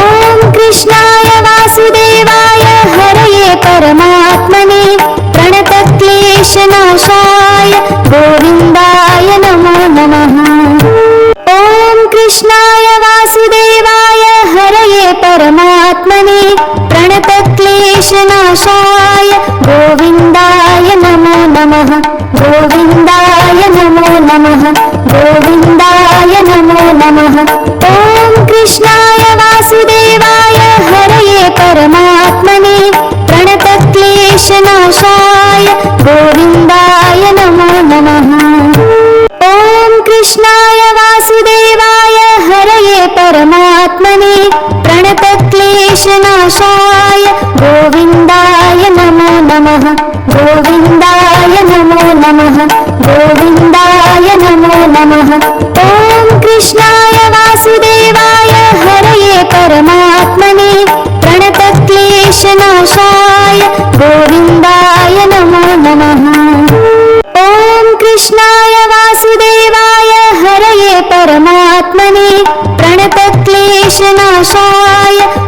कृष्णाय वासुदेवाय हरये परमात्मने प्रणतक्लेशनाशाय गोविन्दाय नमो नमः। ॐ कृष्णाय वासुदेवाय हरये परमात्मने प्रणतक्लेशनाशाय गोविन्दाय नमो नमः। गोविन्दाय नमो नमः। गोविन्दाय नमो नमः। ॐ कृष्णाय वासुदेवाय हरये परमात्मने प्रणतक्लेशनाशाय गोविन्दाय नमो नमः। ॐ कृष्णाय वासुदेवाय हरये परमात्मने प्रणतक्लेशनाशाय गोविन्दाय नमो नमः। गोविन्दाय नमो नमः। गोविन्दाय नमो नमः। ॐ कृष्णाय वासुदेवाय हरये परमात्मने प्रणतक्लेशनाशाय गोविन्दाय नमो नमः। ॐ कृष्णाय वासुदेवाय हरये परमात्मने प्रणतक्लेशनाशाय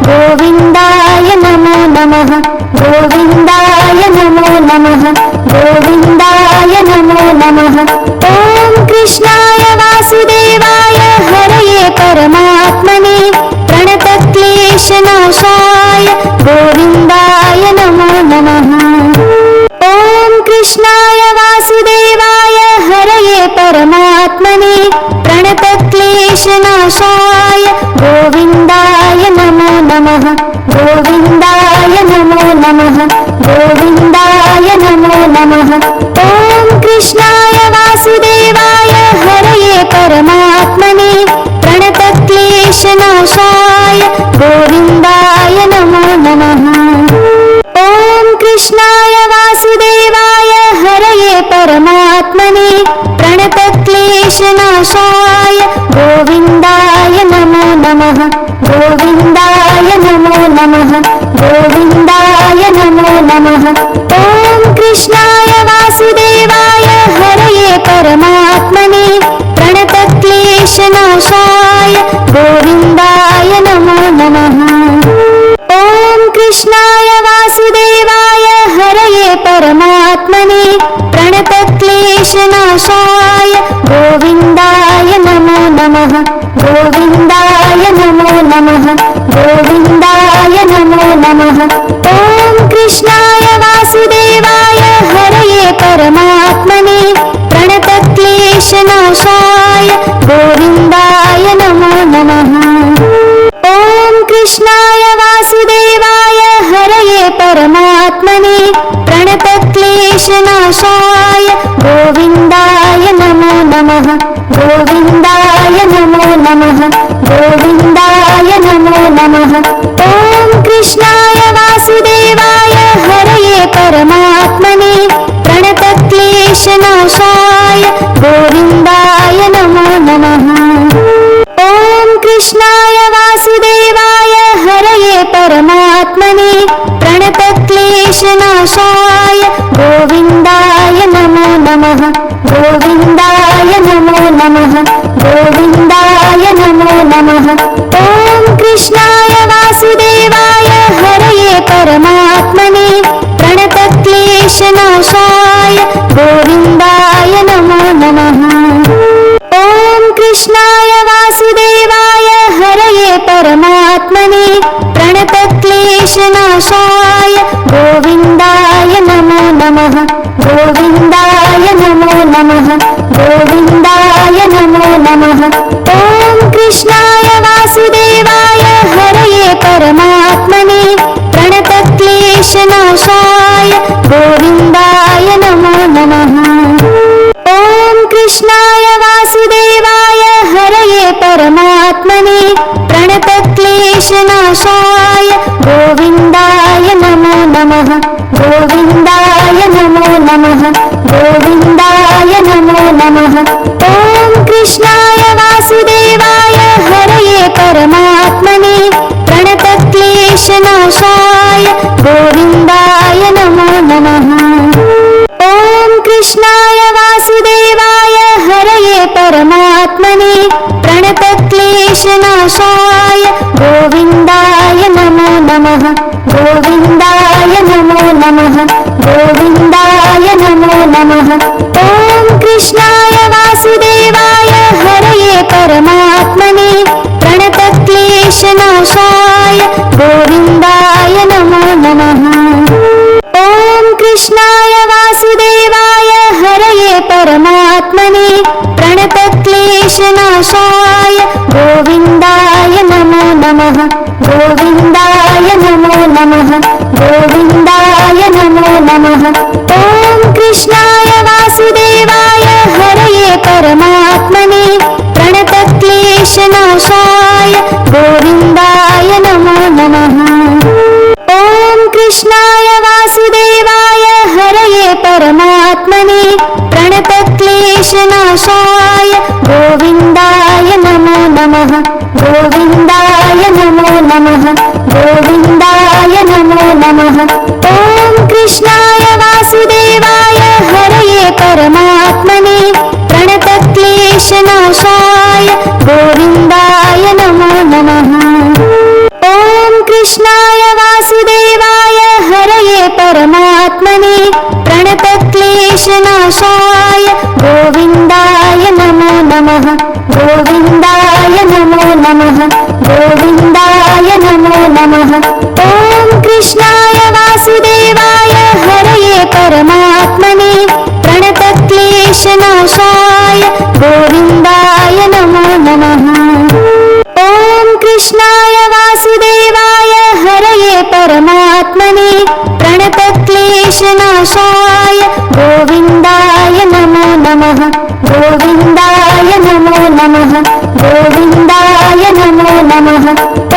गोविन्दाय नमो नमः। गोविन्दाय नमो नमः। गोविन्दाय नमो नमः। ॐ कृष्णाय वासुदेवाय हरये परमात्मने प्रणतक्लेशनाशाय गोविन्दाय नमो नमः। ॐ कृष्णाय वासुदेवाय हरये परमात्मने प्रणतक्लेशनाशाय गोविन्दाय नमो नमः। गोविन्दाय नमो नमः। गोविन्दाय नमो नमः। ॐ कृष्णाय वासुदेवाय हरये परमात्मने प्रणतक्लेशनाशाय गोविन्दाय नमो नमः। ॐ कृष्णाय वासुदेवाय हरये परमात्मने प्रणतक्लेशनाशाय गोविन्दाय नमो नमः। गोविन्दाय नमो नमः। गोविन्दाय नमो नमः। ॐ कृष्णाय वासुदेवाय हरये परमात्मने प्रणतक्लेशनाशाय गोविन्दाय नमो नमः। ॐ कृष्णाय वासुदेवाय हरये परमात्मने प्रणतक्लेशनाशाय गोविन्दाय नमो नमः। गोविन्दाय नमो नमः। गोविन्दाय नमो नमः। ॐ कृष्णाय वासुदेवाय हरये परमात्मने प्रणतक्लेशनाशाय गोविन्दाय नमो नमः। ॐ कृष्णाय वासुदेवाय हरये परमात्मने प्रणतक्लेशनाशाय गोविन्दाय नमो नमः। गोविन्दाय नमो नमः। गोविन्दाय नमो नमः। ॐ कृष्णाय वासुदेवाय हरये परमात्मने प्रणतक्लेशनाशाय गोविन्दाय नमो नमः। ॐ कृष्णाय वासुदेवाय हरये परमात्मने प्रणतक्लेशनाशाय गोविन्दाय नमो नमः। गोविन्दाय नमो नमः। गोविन्दाय नमो नमः। ॐ कृष्णाय वासुदेवाय हरये परमात्मने प्रणतक्लेशनाशाय गोविन्दाय नमो नमः। ॐ कृष्णाय वासुदेवाय हरये परमात्मने प्रणतक्लेशनाशाय गोविन्दाय नमो नमः। गोविन्दाय नमो नमः। गोविन्दाय नमो नमः। ॐ कृष्णाय वासुदेवाय हरये परमात्मने प्रणतक्लेशनाशाय गोविन्दाय नमो नमः। ॐ कृष्णाय वासुदेवाय हरये परमात्मने प्रणतक्लेशनाशाय गोविन्दाय नमो नमः। गोविन्दाय नमो नमः। गोविन्दाय नमो नमः। ॐ कृष्णाय वासुदेवाय हरये परमात्मने प्रणतक्लेशनाशाय गोविन्दाय नमो नमः। ॐ कृष्णाय वासुदेवाय हरये परमात्मने प्रणतक्लेशनाशाय गोविन्दाय नमो नमः। गोविन्दाय नमो नमः। गोविन्दाय नमो नमः। ॐ कृष्णाय वासुदेवाय हरये परमात्मने प्रणतक्लेशनाशाय गोविन्दाय नमो नमः। ॐ कृष्णाय वासुदेवाय हरये परमात्मने प्रणतक्लेशनाशाय गोविन्दाय नमो नमः। गोविन्दाय नमो नमः। गोविन्दाय नमो नमः। ॐ कृष्णाय वासुदेवाय हरये परमात्मने प्रणतक्लेशनाशाय गोविन्दाय नमो नमः। ॐ कृष्णाय वासुदेवाय हरये परमात्मने प्रणतक्लेशनाशाय गोविन्दाय नमो नमः। गोविन्दाय नमो नमः। गोविन्दाय नमो नमः। ॐ कृष्णाय वासुदेवाय हरये परमात्मने प्रणतक्लेशनाशाय गोविन्दाय नमो नमः। ॐ कृष्णाय वासुदेवाय हरये परमात्मने प्रणतक्लेशनाशाय गोविन्दाय नमो नमः। गोविन्दाय नमो नमः। गोविन्दाय नमो नमः। ॐ कृष्णाय वासुदेवाय हरये परमात्मने प्रणतक्लेशनाशाय गोविन्दाय नमो नमः। ॐ कृष्णाय वासुदेवाय हरये परमात्मने प्रणतक्लेशनाशाय गोविन्दाय नमो नमः। गोविन्दाय नमो नमः। गोविन्दाय नमो नमः।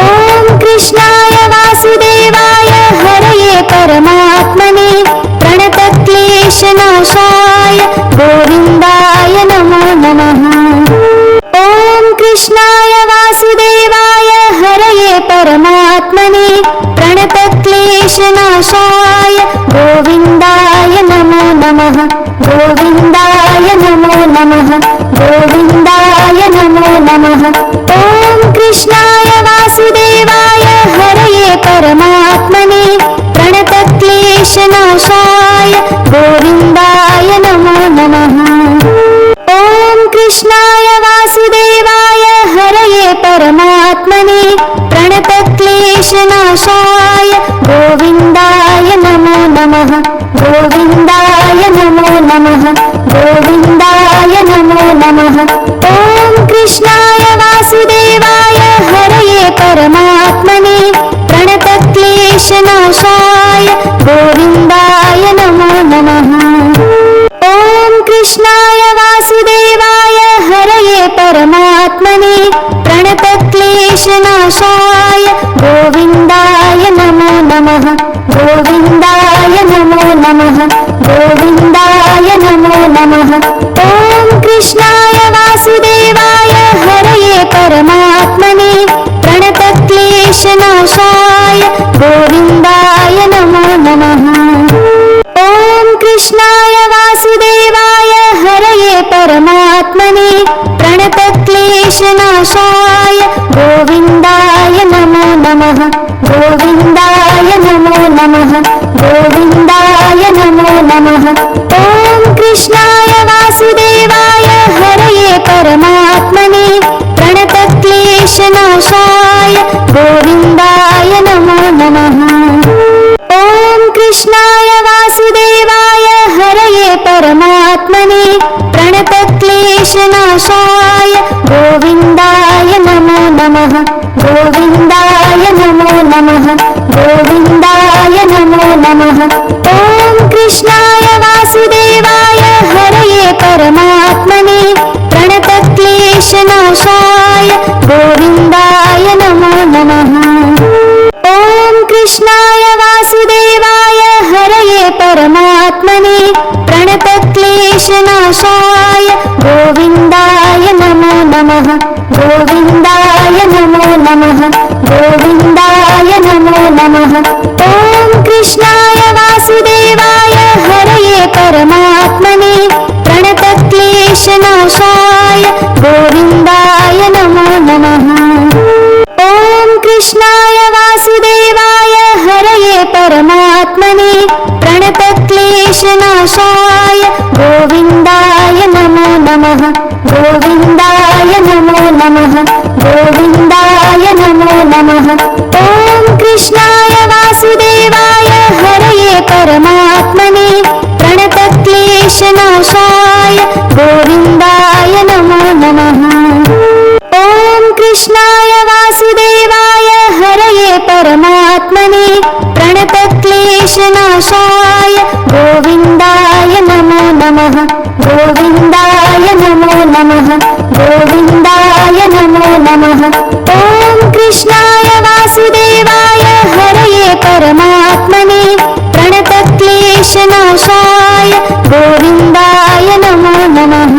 ॐ कृष्णाय वासुदेवाय हरये परमात्मने प्रणतक्लेशनाशाय गोविन्दाय नमो नमः। ॐ कृष्णाय वासुदेवाय हरये परमात्मने प्रणतक्लेशनाशाय गोविन्दाय नमो नमः। गोविन्दाय नमो नमः। गोविन्दाय नमो नमः। ॐ कृष्णाय वासुदेवाय हरये परमात्मने प्रणतक्लेशनाशाय गोविन्दाय नमो नमः। ॐ कृष्णाय वासुदेवाय हरये परमात्मने प्रणतक्लेशनाशाय गोविन्दाय कृष्णनाशाय गोविन्दाय नमो नमः। ॐ कृष्णाय वासुदेवाय हरये परमात्मने प्रणतक्लेशनाशाय गोविन्दाय नमो नमः। गोविन्दाय नमो नमः। गोविन्दाय नमो नमः। ॐ कृष्णाय वासुदेवाय हरये परमात्मने प्रणतक्लेशनाशाय गोविन्दाय नमो नमः। ॐ कृष्णाय वासुदेवाय हरये परमात्मने प्रणतक्लेशनाशाय गोविन्दाय नमो नमः। गोविन्दाय नमो नमः। गोविन्दाय नमो नमः। ॐ कृष्णाय वासुदेवाय हरये परमात्मने प्रणतक्लेशनाशाय गोविन्दाय नमो नमः। ॐ कृष्णाय वासुदेवाय हरये परमात्मने प्रणतक्लेशनाशाय गोविन्दाय नमो नमः। गोविन्दाय नमो नमः। गोविन्दाय नमो नमः। ॐ कृष्णाय वासुदेवाय हरये परमात्मने प्रणतक्लेशनाशाय गोविन्दाय नमो नमः। ॐ कृष्णाय वासुदेवाय हरये परमात्मने प्रणतक्लेशनाशाय गोविन्दाय नमो नमः। गोविन्दाय नमो नमः। गोविन्दाय नमो नमः। ॐ कृष्णाय वासुदेवाय हरये परमात्मने प्रणतक्लेशनाशाय गोविन्दाय नमो नमः। ॐ कृष्णाय वासुदेवाय हरये परमात्मने प्रणतक्लेशनाशाय गोविन्दाय नमो नमः। गोविन्दाय नमो नमः। गोविन्दाय नमो नमः। ॐ कृष्णाय वासुदेवाय हरये परमात्मने प्रणतक्लेशनाशाय गोविन्दाय नमो नमः। ॐ कृष्णाय वासुदेवाय हरये परमात्मने प्रणतक्लेशनाशाय गोविन्दाय नमो नमः। गोविन्दाय नमो नमः। गोविन्दाय नमो नमः। ॐ कृष्णाय वासुदेवाय हरये परमात्मने प्रणतक्लेशनाशाय गोविन्दाय नमो नमः।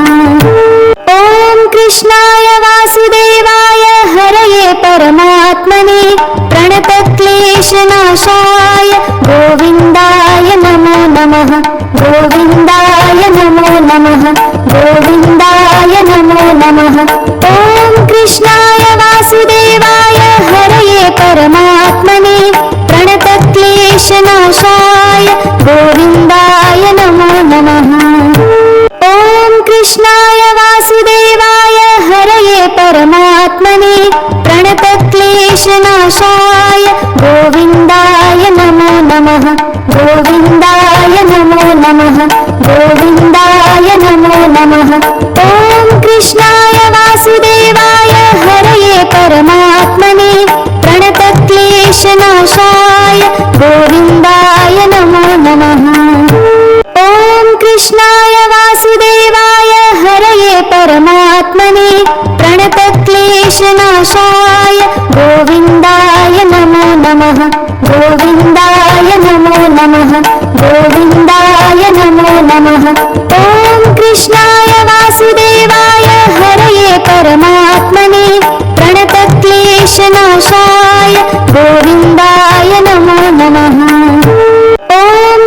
ॐ कृष्णाय वासुदेवाय हरये परमात्मने प्रणतक्लेशनाशाय गोविन्दाय नमो नमः। गोविन्दाय नमो नमः। गोविन्दाय नमो नमः। ॐ कृष्णाय वासुदेवाय हरये परमात्मने प्रणतक्लेशनाशाय गोविन्दाय नमो नमः। ॐ कृष्णाय वासुदेवाय हरये परमात्मने प्रणतक्लेशनाशाय गोविन्दाय नमो नमः। गोविन्दाय नमो नमः। गोविन्दाय नमो नमः। ॐ कृष्णाय वासुदेवाय हरये परमात्मने प्रणतक्लेशनाशाय गोविन्दाय नमो नमः। ॐ कृष्णाय वासुदेवाय हरये परमात्मने प्रणतक्लेशनाशाय गोविन्दाय नमो नमः। गोविन्दाय नमो नमः। गोविन्दाय नमो नमः। ॐ कृष्णाय वासुदेवाय हरये परमात्मने प्रणतक्लेशनाशाय गोविन्दाय नमो नमः। ॐ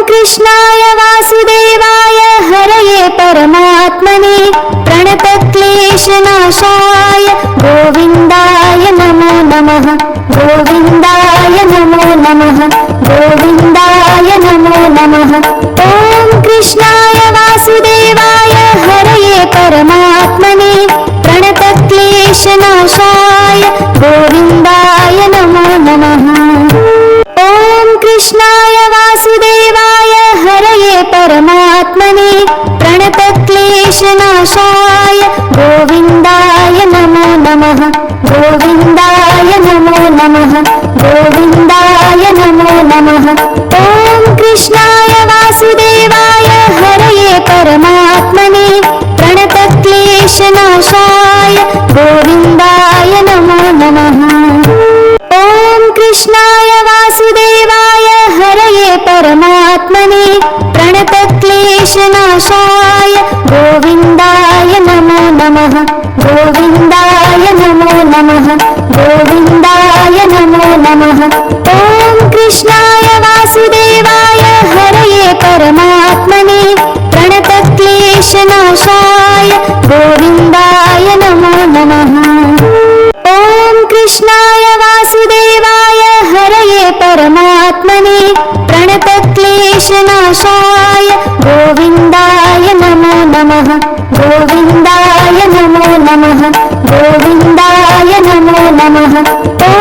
कृष्णाय वासुदेवाय हरये परमात्मने प्रणतक्लेशनाशाय गोविन्दाय नमो नमः। गोविन्दाय नमो नमः। गोविन्दाय नमो नमः। ॐ कृष्णाय वासुदेवाय हरये परमात्मने प्रणतक्लेशनाशाय गोविन्दाय नमो नमः। ॐ कृष्णाय वासुदेवाय हरये परमात्मने प्रणतक्लेशनाशाय गोविन्दाय नमो नमः। गोविन्दाय नमो नमः। गोविन्दाय नमो नमः। ॐ कृष्णाय वासुदेवाय हरये परमात्मने प्रणतक्लेशनाशाय गोविन्दाय नमो नमः। ॐ कृष्णाय वासुदेवाय हरये परमात्मने प्रणतक्लेशनाशाय गोविन्दाय नमो नमः। गोविन्दाय नमो नमः। गोविन्दाय नमो नमः। ॐ कृष्णाय वासुदेवाय हरये परमात्मने प्रणतक्लेशनाशाय गोविन्दाय नमो नमः। ॐ कृष्णाय वासुदेवाय हरये परमात्मने प्रणतक्लेशनाशाय गोविन्दाय नमो नमः। गोविन्दाय नमो नमः। गोविन्दाय नमो नमः। ॐ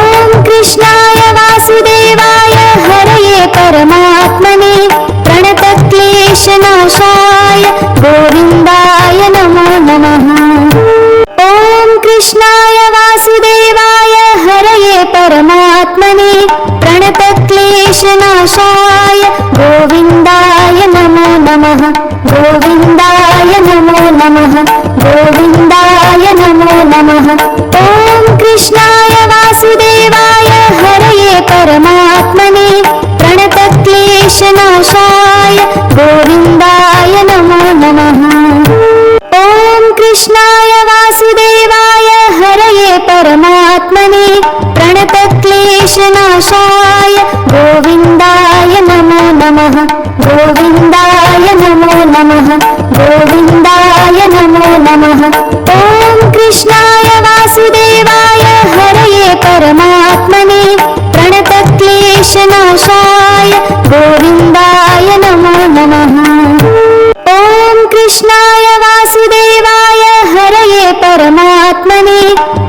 कृष्णाय वासुदेवाय हरये परमात्मने प्रणतक्लेशनाशाय गोविन्दाय नमो नमः। ॐ कृष्णाय वासुदेवाय हरये परमात्मने प्रणतक्लेशनाशाय गोविन्दाय नमो नमः। गोविन्दाय नमो नमः। गोविन्दाय नमो नमः। ॐ कृष्णाय वासुदेवाय हरये परमात्मने प्रणतक्लेशनाशाय गोविन्दाय नमो नमः। ॐ कृष्णाय वासुदेवाय हरये परमात्मने प्रणतक्लेशनाशाय गोविन्दाय नमो नमः। गोविन्दाय नमो नमः। गोविन्दाय नमो नमः। ॐ कृष्णाय वासुदेवाय हरये परमात्मने प्रणतक्लेशनाशाय गोविन्दाय नमो नमः। ॐ कृष्णाय वासुदेवाय हरये परमात्मने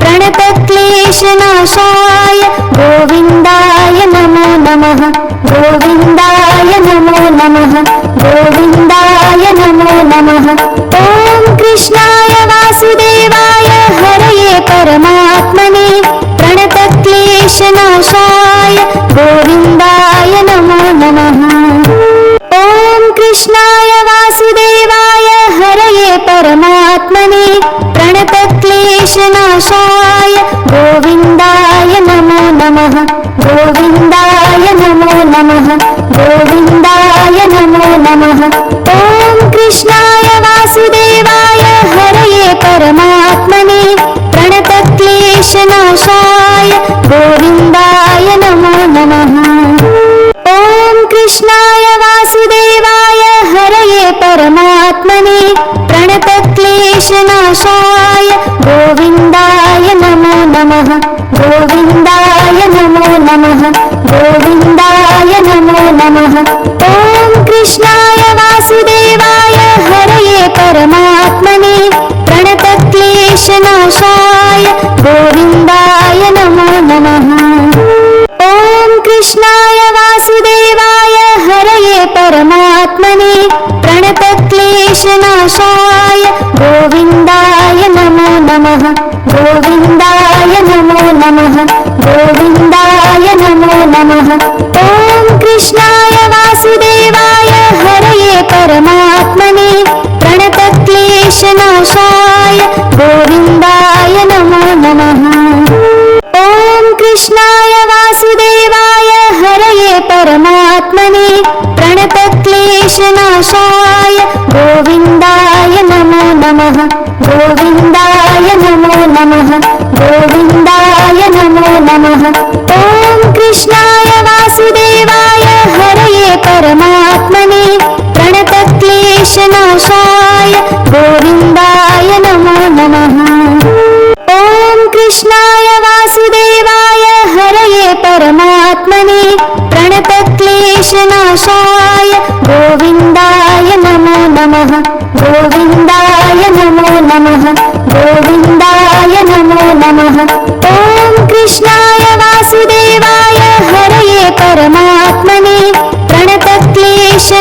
प्रणतक्लेशनाशाय गोविन्दाय नमो नमः। गोविन्दाय नमो नमः। गोविन्दाय नमो नमः। ॐ कृष्णाय वासुदेवाय हरये परमात्मने प्रणतक्लेशनाशाय गोविन्दाय नमो नमः। ॐ कृष्णाय वासुदेवाय हरये परमात्मने प्रणतक्लेशनाशाय गोविन्दाय नमो नमः। गोविन्दाय नमो नमः। गोविन्दाय नमो नमः। ॐ कृष्णाय वासुदेवाय हरये परमात्मने प्रणतक्लेशनाशाय गोविन्दाय नमो नमः। ॐ कृष्णाय वासुदेवाय हरये परमात्मने प्रणतक्लेशनाशाय गोविन्दाय नमो नमः। गोविन्दाय नमो नमः। गोविन्दाय नमो नमः। ॐ कृष्णाय वासुदेवाय हरये परमात्मने प्रणतक्लेशनाशाय गोविन्दाय नमो नमः। ॐ कृष्णाय वासुदेवाय हरये परमात्मने प्रणतक्लेशनाशाय गोविन्दाय नमो नमः। गोविन्दाय नमो नमः। गोविन्दाय नमो नमः। ॐ कृष्णाय वासुदेवाय हरये परमात्मने प्रणतक्लेशनाशाय गोविन्दाय नमो नमः। ॐ कृष्णाय वासुदेवाय हरये परमात्मने प्रणतक्लेशनाशाय गोविन्दाय नमो नमः। गोविन्दाय नमो नमः। गोविन्दाय नमो नमः। ॐ कृष्णाय वासुदेवाय हरये परमात्मने प्रणतक्लेशनाशाय गोविन्दाय नमो नमः। ॐ कृष्णाय वासुदेवाय हरये परमात्मने प्रणतक्लेशनाशाय गोविन्दाय नमो नमः। गोविन्दाय नमो नमः। गोविन्दाय नमो नमः। ॐ कृष्णाय वासुदेवाय हरये परमात्मने प्रणतक्लेशनाशाय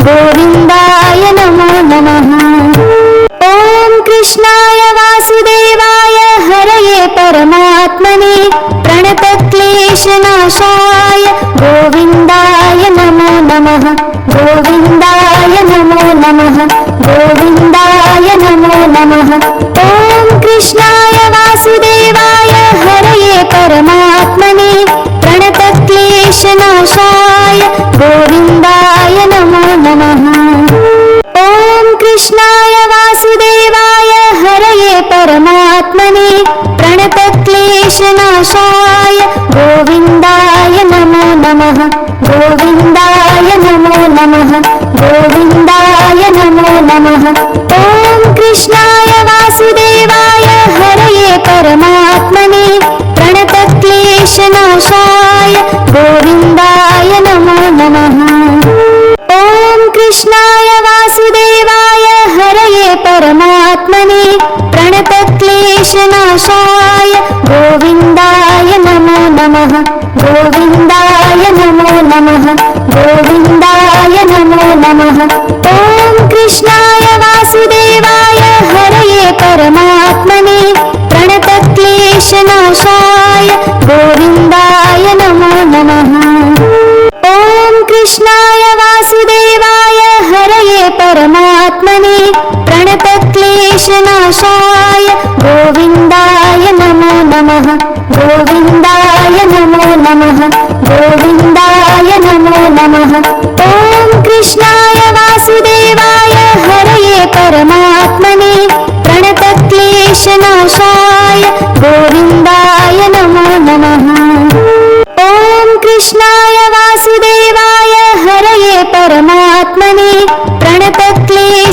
गोविन्दाय नमो नमः। ॐ कृष्णाय वासुदेवाय हरये परमात्मने प्रणतक्लेशनाशाय गोविन्दाय नमो गोविन्दाय नमो नमः। ॐ कृष्णाय वासुदेवाय हरये परमात्मने प्रणतक्लेशनाशाय गोविन्दाय नमो नमः। गोविन्दाय नमो नमः। गोविन्दाय नमो नमः। ॐ कृष्णाय वासुदेवाय हरये परमात्मने प्रणतक्लेशनाशाय गोविन्दाय नमो नमः। ॐ कृष्णाय वासुदेवाय हरये परमात्मने प्रणतक्लेशनाशाय गोविन्दाय नमो नमः। गोविन्दाय नमो नमः। गोविन्दाय नमो नमः। ॐ कृष्णाय वासुदेवाय हरये परमात्मने प्रणतक्लेशनाशाय गोविन्दाय नमो नमः। ॐ कृष्णाय वासुदेवाय हरये परमात्मने प्रणतक्लेशनाशाय गोविन्दाय नमो नमः। गोविन्दाय नमो नमः। गोविन्दाय नमो नमः। ॐ कृष्णाय वासुदेवाय हरये परमात्मने प्रणतक्लेशनाशाय गोविन्दाय नमो नमः। ॐ कृष्णाय वासुदेवाय हरये परमात्मने प्रणतक्लेशनाशाय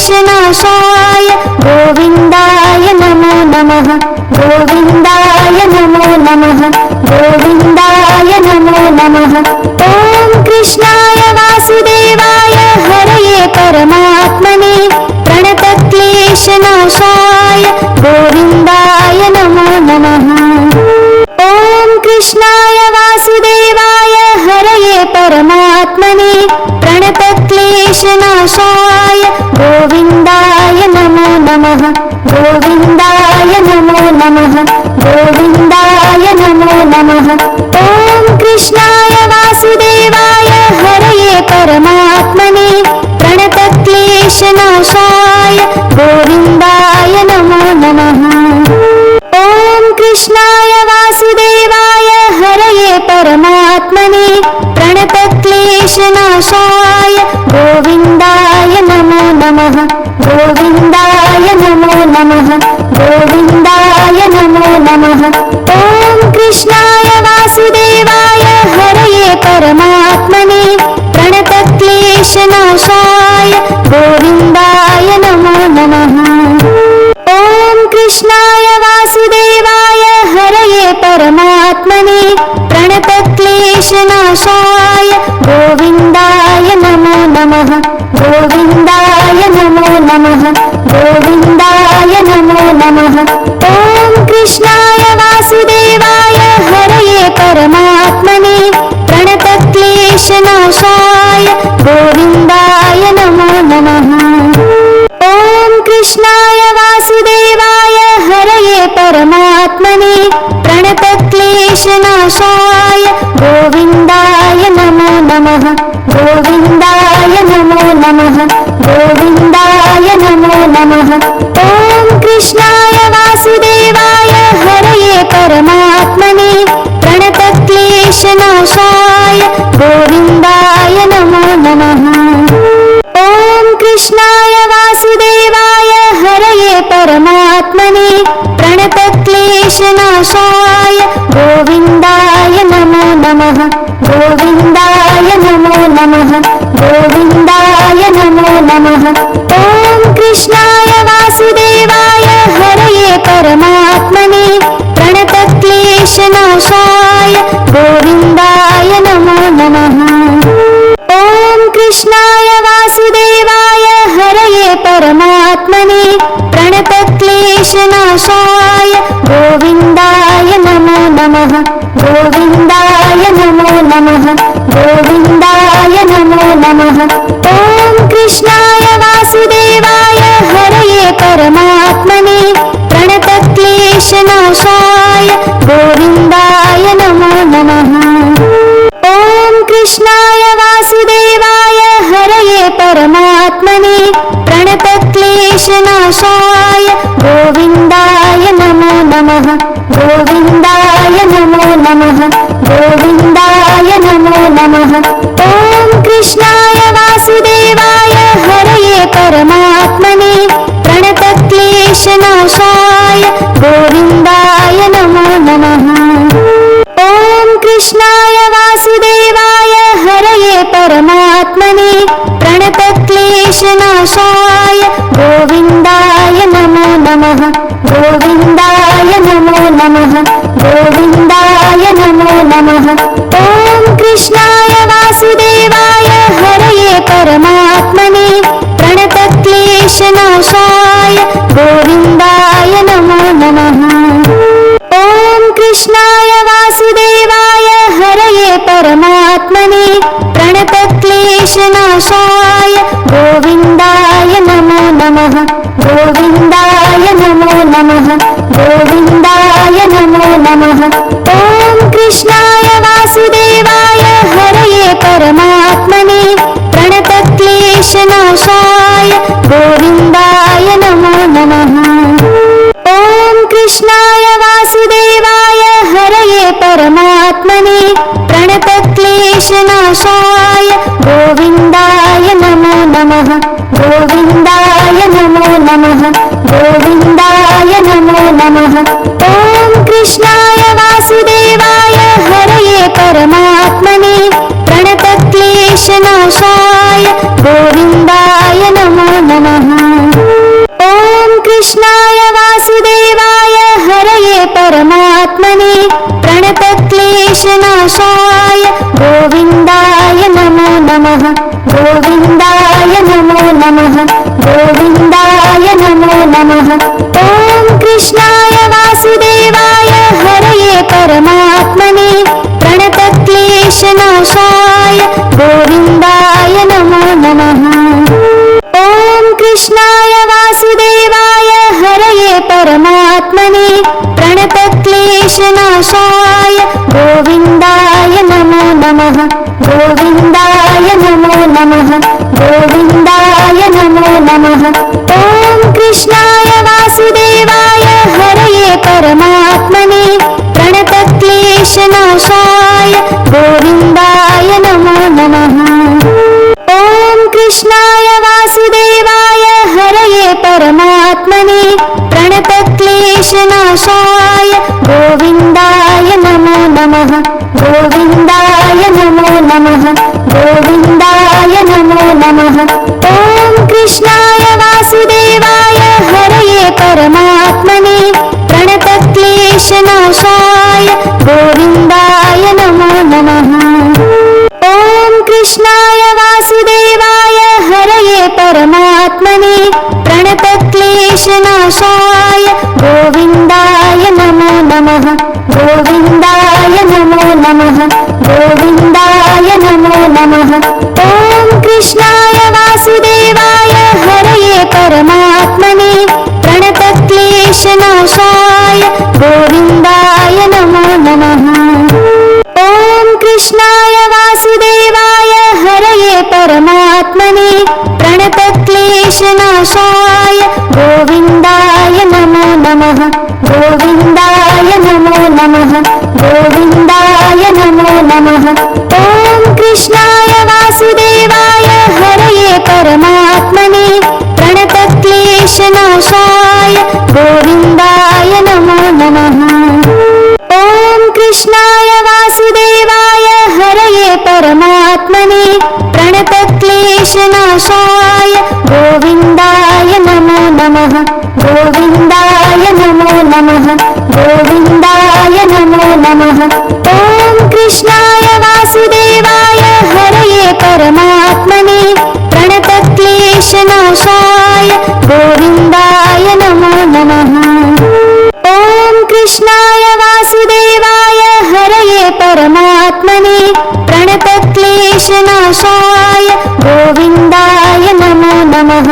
गोविन्दाय नमो नमः। गोविन्दाय नमो नमः। गोविन्दाय नमो नमः। ॐ कृष्णाय वासुदेवाय हरये परमात्मने प्रणतक्लेशनाशाय गोविन्दाय नमो नमः। ॐ कृष्णाय वासुदेवाय हरये परमात्मने प्रणतक्लेशनाशाय गोविन्दाय नमो नमः। गोविन्दाय नमो नमः। गोविन्दाय नमो नमः। ॐ कृष्णाय वासुदेवाय हरये परमात्मने प्रणतक्लेशनाशाय गोविन्दाय नमो नमः। ॐ कृष्णाय वासुदेवाय हरये परमात्मने प्रणतक्लेशनाशाय गोविन्दाय नमो नमः। गोविन्दाय नमो नमः। गोविन्दाय नमो नमः। ॐ कृष्णाय वासुदेवाय हरये परमात्मने प्रणतक्लेशनाशाय गोविन्दाय नमो नमः। ॐ कृष्णाय वासुदेवाय हरये परमात्मने प्रणतक्लेशनाशाय गोविन्दाय नमो नमः। गोविन्दाय नमो नमः। गोविन्दाय नमो नमः। ॐ कृष्णाय वासुदेवाय हरये परमात्मने प्रणतक्लेशनाशाय गोविन्दाय नमो नमः। ॐ कृष्णाय वासुदेवाय हरये परमात्मने प्रणतक्लेशनाशाय गोविन्दाय नमो नमः। गोविन्दाय नमो नमः। गोविन्दाय नमो नमः। ॐ कृष्णाय वासुदेवाय हरये परमात्मने प्रणतक्लेशनाशाय गोविन्दाय नमो नमः। ॐ कृष्णाय वासुदेवाय हरये परमात्मने प्रणतक्लेशनाशाय गोविन्दाय नमो नमः। गोविन्दाय नमो नमः। गोविन्दाय नमो नमः। ॐ कृष्णाय वासुदेवाय हरये परमात्मने प्रणतक्लेशनाशाय गोविन्दाय नमो नमः। ॐ कृष्णाय वासुदेवाय हरये परमात्मने प्रणतक्लेशनाशाय गोविन्दाय नमो नमः। गोविन्दाय नमो नमः। गोविन्दाय नमो नमः। ॐ कृष्णाय वासुदेवाय हरये परमात्मने प्रणतक्लेशनाशाय गोविन्दाय नमो नमः। ॐ कृष्णाय वासुदेवाय हरये परमात्मने प्रणतक्लेशनाशाय गोविन्दाय नमो नमः। गोविन्दाय नमो नमः। गोविन्दाय नमो नमः। ॐ क्लेशनाशाय गोविन्दाय नमो नमः। ॐ कृष्णाय वासुदेवाय हरये परमात्मने प्रणतक्लेशनाशाय गोविन्दाय नमो नमः। गोविन्दाय नमो नमः। गोविन्दाय नमो नमः। ॐ कृष्णाय वासुदेवाय हरये परमात्मने प्रणतक्लेशनाशाय गोविन्दाय नमो नमः। ॐ कृष्णाय वासुदेवाय हरये परमात्मने प्रणतक्लेशनाशाय गोविन्दाय नमो नमः। गोविन्दाय नमो नमः। गोविन्दाय नमो नमः। ॐ कृष्णाय वासुदेवाय हरये परमात्मने प्रणतक्लेशनाशाय गोविन्दाय नमो नमः। ॐ कृष्णाय वासुदेवाय हरये परमात्मने प्रणतक्लेशनाशाय गोविन्दाय नमो नमः। गोविन्दाय नमो नमः। गोविन्दाय नमो नमः। ॐ कृष्णाय वासुदेवाय हरये परमात्मने प्रणतक्लेशनाशाय गोविन्दाय नमो नमः। ॐ कृष्णाय वासुदेवाय हरये परमात्मने प्रणतक्लेशनाशाय गोविन्दाय नमो नमः। गोविन्दाय नमो नमः। गोविन्दाय नमो नमः। ॐ कृष्णाय वासुदेवाय हरये परमात्मने प्रणतक्लेशनाशाय गोविन्दाय नमो नमः। ॐ कृष्णाय वासुदेवाय हरये परमात्मने प्रणतक्लेशनाशाय गोविन्दाय नमो नमः। गोविन्दाय नमो नमः। गोविन्दाय नमो नमः। ॐ कृष्णाय वासुदेवाय हरये परमात्मने प्रणतक्लेशनाशाय गोविन्दाय नमो नमः। ॐ कृष्णाय वासुदेवाय हरये परमात्मने प्रणतक्लेशनाशाय गोविन्दाय नमो नमः। गोविन्दाय नमो नमः। गोविन्दाय नमो नमः। ॐ कृष्णाय वासुदेवाय हरये परमात्मने प्रणतक्लेशनाशाय गोविन्दाय नमो नमः। ॐ कृष्णाय वासुदेवाय हरये परमात्मने प्रणतक्लेशनाशाय गोविन्दाय नमो नमः। गोविन्दाय नमो नमः। गोविन्दाय नमो नमः। ॐ कृष्णाय वासुदेवाय हरये परमात्मने प्रणतक्लेशनाशाय गोविन्दाय नमो नमः। ॐ कृष्णाय वासुदेवाय हरये परमात्मने प्रणतक्लेशनाशाय गोविन्दाय नमो नमः। गोविन्दाय नमो नमः। गोविन्दाय नमो नमः। ॐ कृष्णाय वासुदेवाय हरये परमात्मने प्रणतक्लेशनाशाय गोविन्दाय नमो नमः। ॐ कृष्णाय वासुदेवाय हरये परमात्मने प्रणतक्लेशनाशाय गोविन्दाय नमो नमः। गोविन्दाय नमो नमः। गोविन्दाय नमो नमः। ॐ कृष्णाय वासुदेवाय हरये परमात्मने प्रणतक्लेशनाशाय गोविन्दाय नमो नमः। ॐ कृष्णाय वासुदेवाय हरये परमात्मने प्रणतक्लेशनाशाय गोविन्दाय नमो नमः।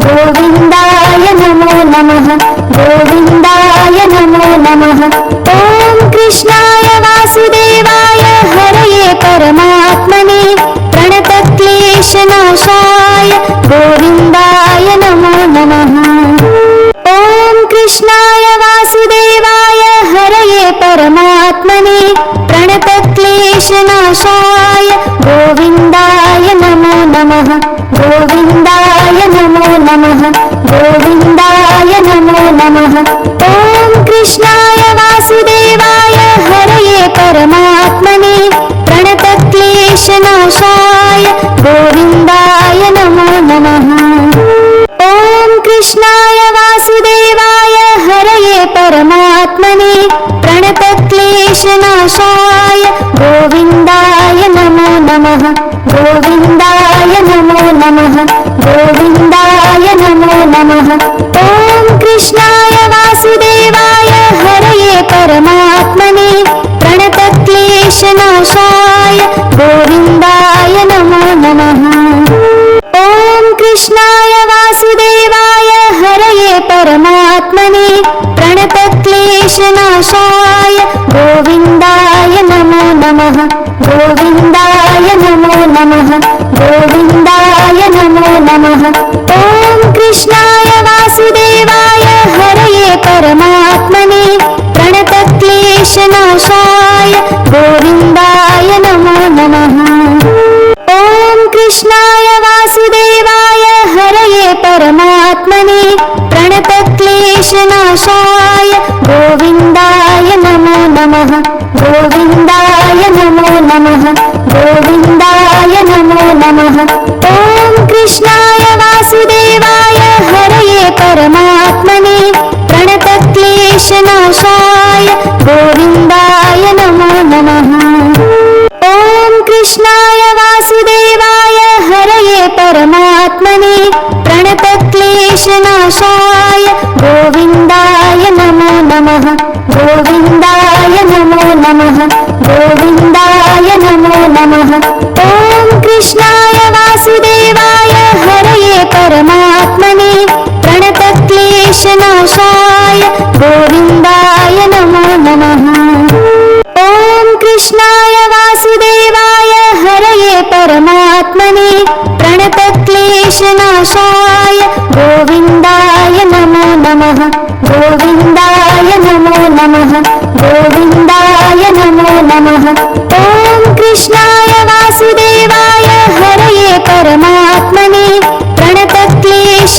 गोविन्दाय नमो नमः। गोविन्दाय नमो नमः। ॐ कृष्णाय वासुदेवाय हरये परमात्मने प्रणतक्लेशनाशाय गोविन्दाय नमो नमः। ॐ कृष्णाय वासुदेवाय हरये परमात्मने प्रणतक्लेशनाशाय गोविन्दाय नमो नमः। गोविन्दाय नमो नमः। गोविन्दाय नमो नमः। गोविन्दाय नमो नमः। ॐ कृष्णाय वासुदेवाय हरये परमात्मने प्रणतक्लेशनाशाय गोविन्दाय नमो नमः। गोविन्दाय नमो नमः। गोविन्दाय नमो नमः। ॐ कृष्णाय वासुदेवाय हरये परमात्मने प्रणतक्लेशनाशाय गोविन्दाय नमो नमः। ॐ कृष्णाय वासुदेवाय हरये परमात्मने प्रणतक्लेशनाशाय गोविन्दाय नमो नमः। गोविन्दाय नमो नमः। गोविन्दाय नमो नमः। ॐ कृष्णाय वासुदेवाय हरये परमात्मने प्रणतक्लेशनाशाय गोविन्दाय नमो नमः। ॐ कृष्णाय वासुदेवाय हरये परमात्मने प्रणतक्लेशनाशाय गोविन्दाय नमो नमः। गोविन्दाय नमो नमः। गोविन्दाय नमो नमः। ॐ कृष्णाय वासुदेवाय हरये परमात्मने प्रणतक्लेशनाशाय गोविन्दाय नमो नमः। ॐ कृष्णाय वासुदेवाय हरये परमात्मने प्रणतक्लेशनाशाय गोविन्दाय नमो नमः। गोविन्दाय नमो नमः। गोविन्दाय नमो नमः। ॐ कृष्णाय वासुदेवाय हरये परमात्मने प्रणतक्लेशनाशाय गोविन्दाय नमो नमः। ॐ कृष्णाय वासुदेवाय हरये परमात्मने प्रणतक्लेशनाशाय गोविन्दाय नमो नमः। गोविन्दाय नमो नमः। गोविन्दाय नमो नमः। ॐ कृष्णाय वासुदेवाय हरये परमात्मने प्रणतक्लेशनाशाय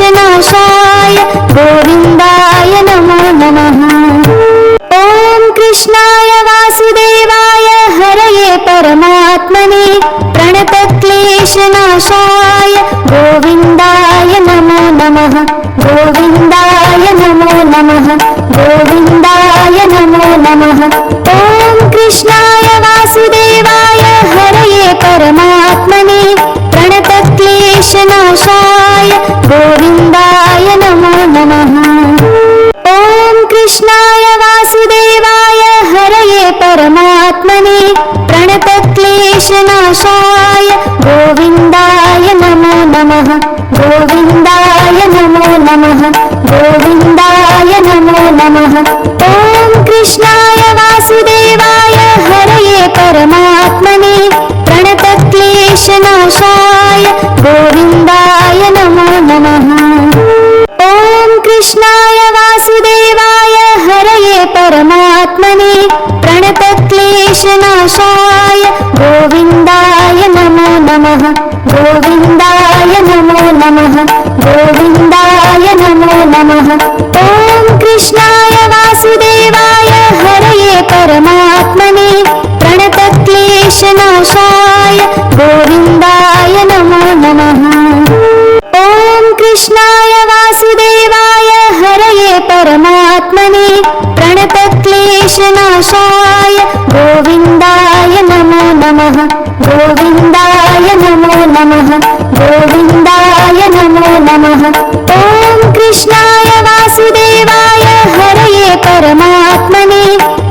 गोविन्दाय नमो नमः। ॐ कृष्णाय वासुदेवाय हरये परमात्मने प्रणतक्लेशनाशाय गोविन्दाय नमो नमः। गोविन्दाय नमो नमः। गोविन्दाय नमो नमः। ॐ कृष्णाय वासुदेवाय हरये परमात्मने प्रणतक्लेशनाशाय गोविन्दाय नमो नमः। ॐ कृष्णाय वासुदेवाय हरये परमात्मने प्रणतक्लेशनाशाय गोविन्दाय नमो नमः। गोविन्दाय नमो नमः। गोविन्दाय नमो नमः। ॐ कृष्णाय वासुदेवाय हरये परमात्मने प्रणतक्लेशनाशाय गोविन्दाय नमो नमः। ॐ कृष्णाय वासुदेवाय हरये परमात्मने प्रणतक्लेशनाशाय गोविन्दाय नमो नमः। गोविन्दाय नमो नमः। गोविन्दाय नमो नमः। ॐ कृष्णाय वासुदेवाय हरये परमात्मने प्रणतक्लेशनाशाय गोविन्दाय नमो नमः। ॐ कृष्णाय वासुदेवाय हरये परमात्मने प्रणतक्लेशनाशाय गोविन्दाय नमो नमः। गोविन्दाय नमो नमः। गोविन्दाय नमो नमः। ॐ कृष्णाय वासुदेवाय हरये परमात्मने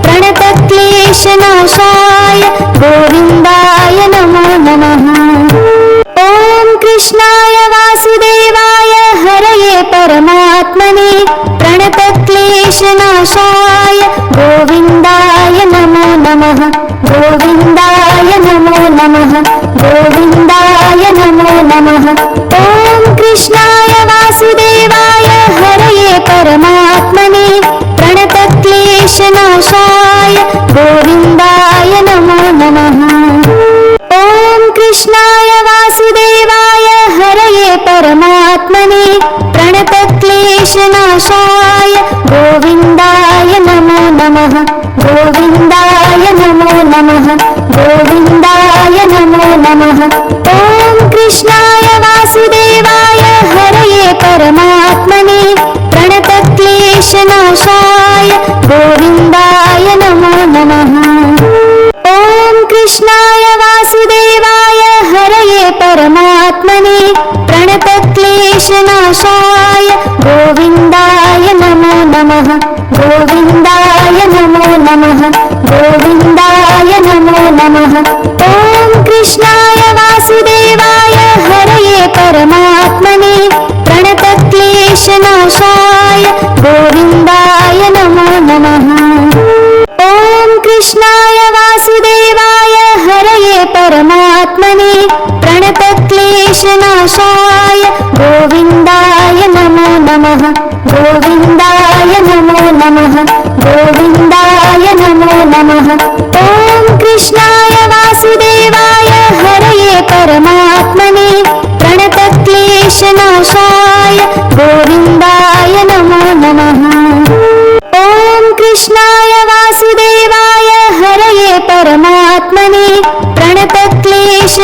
प्रणतक्लेशनाशाय गोविन्दाय नमो नमः। ॐ कृष्णाय वासुदेवाय हरये परमात्मने प्रणतक्लेशनाशाय गोविन्दाय नमो नमः। गोविन्दाय नमो नमः। गोविन्दाय नमो नमः। ॐ कृष्णाय वासुदेवाय हरये परमात्मने प्रणतक्लेशनाशाय गोविन्दाय नमो नमः। ॐ कृष्णाय वासुदेवाय हरये परमात्मने प्रणतक्लेशनाशाय गोविन्दाय नमो नमः। गोविन्दाय नमो नमः। गोविन्दाय नमो नमः। ॐ कृष्णाय वासुदेवाय हरये परमात्मने प्रणतक्लेशनाशाय गोविन्दाय नमो नमः। ॐ कृष्णाय वासुदेवाय हरये परमात्मने प्रणतक्लेशनाशाय गोविन्दाय नमो नमः। गोविन्दाय नमो नमः। गोविन्दाय नमो नमः। ॐ कृष्णाय वासुदेवाय हरये परमात्मने प्रणतक्लेशनाशाय गोविन्दाय नमो नमः। ॐ कृष्णाय वासुदेवाय हरये परमात्मने प्रणतक्लेशनाशाय गोविन्दाय नमो नमः। गोविन्दाय नमो नमः। गोविन्दाय नमो नमः। ॐ कृष्णाय वासुदेवाय हरये परमात्मने प्रणतक्लेशनाशाय गोविन्दाय नमो नमः। ॐ कृष्णाय वासुदेवाय हरये परमात्मने प्रणतक्लेशनाशाय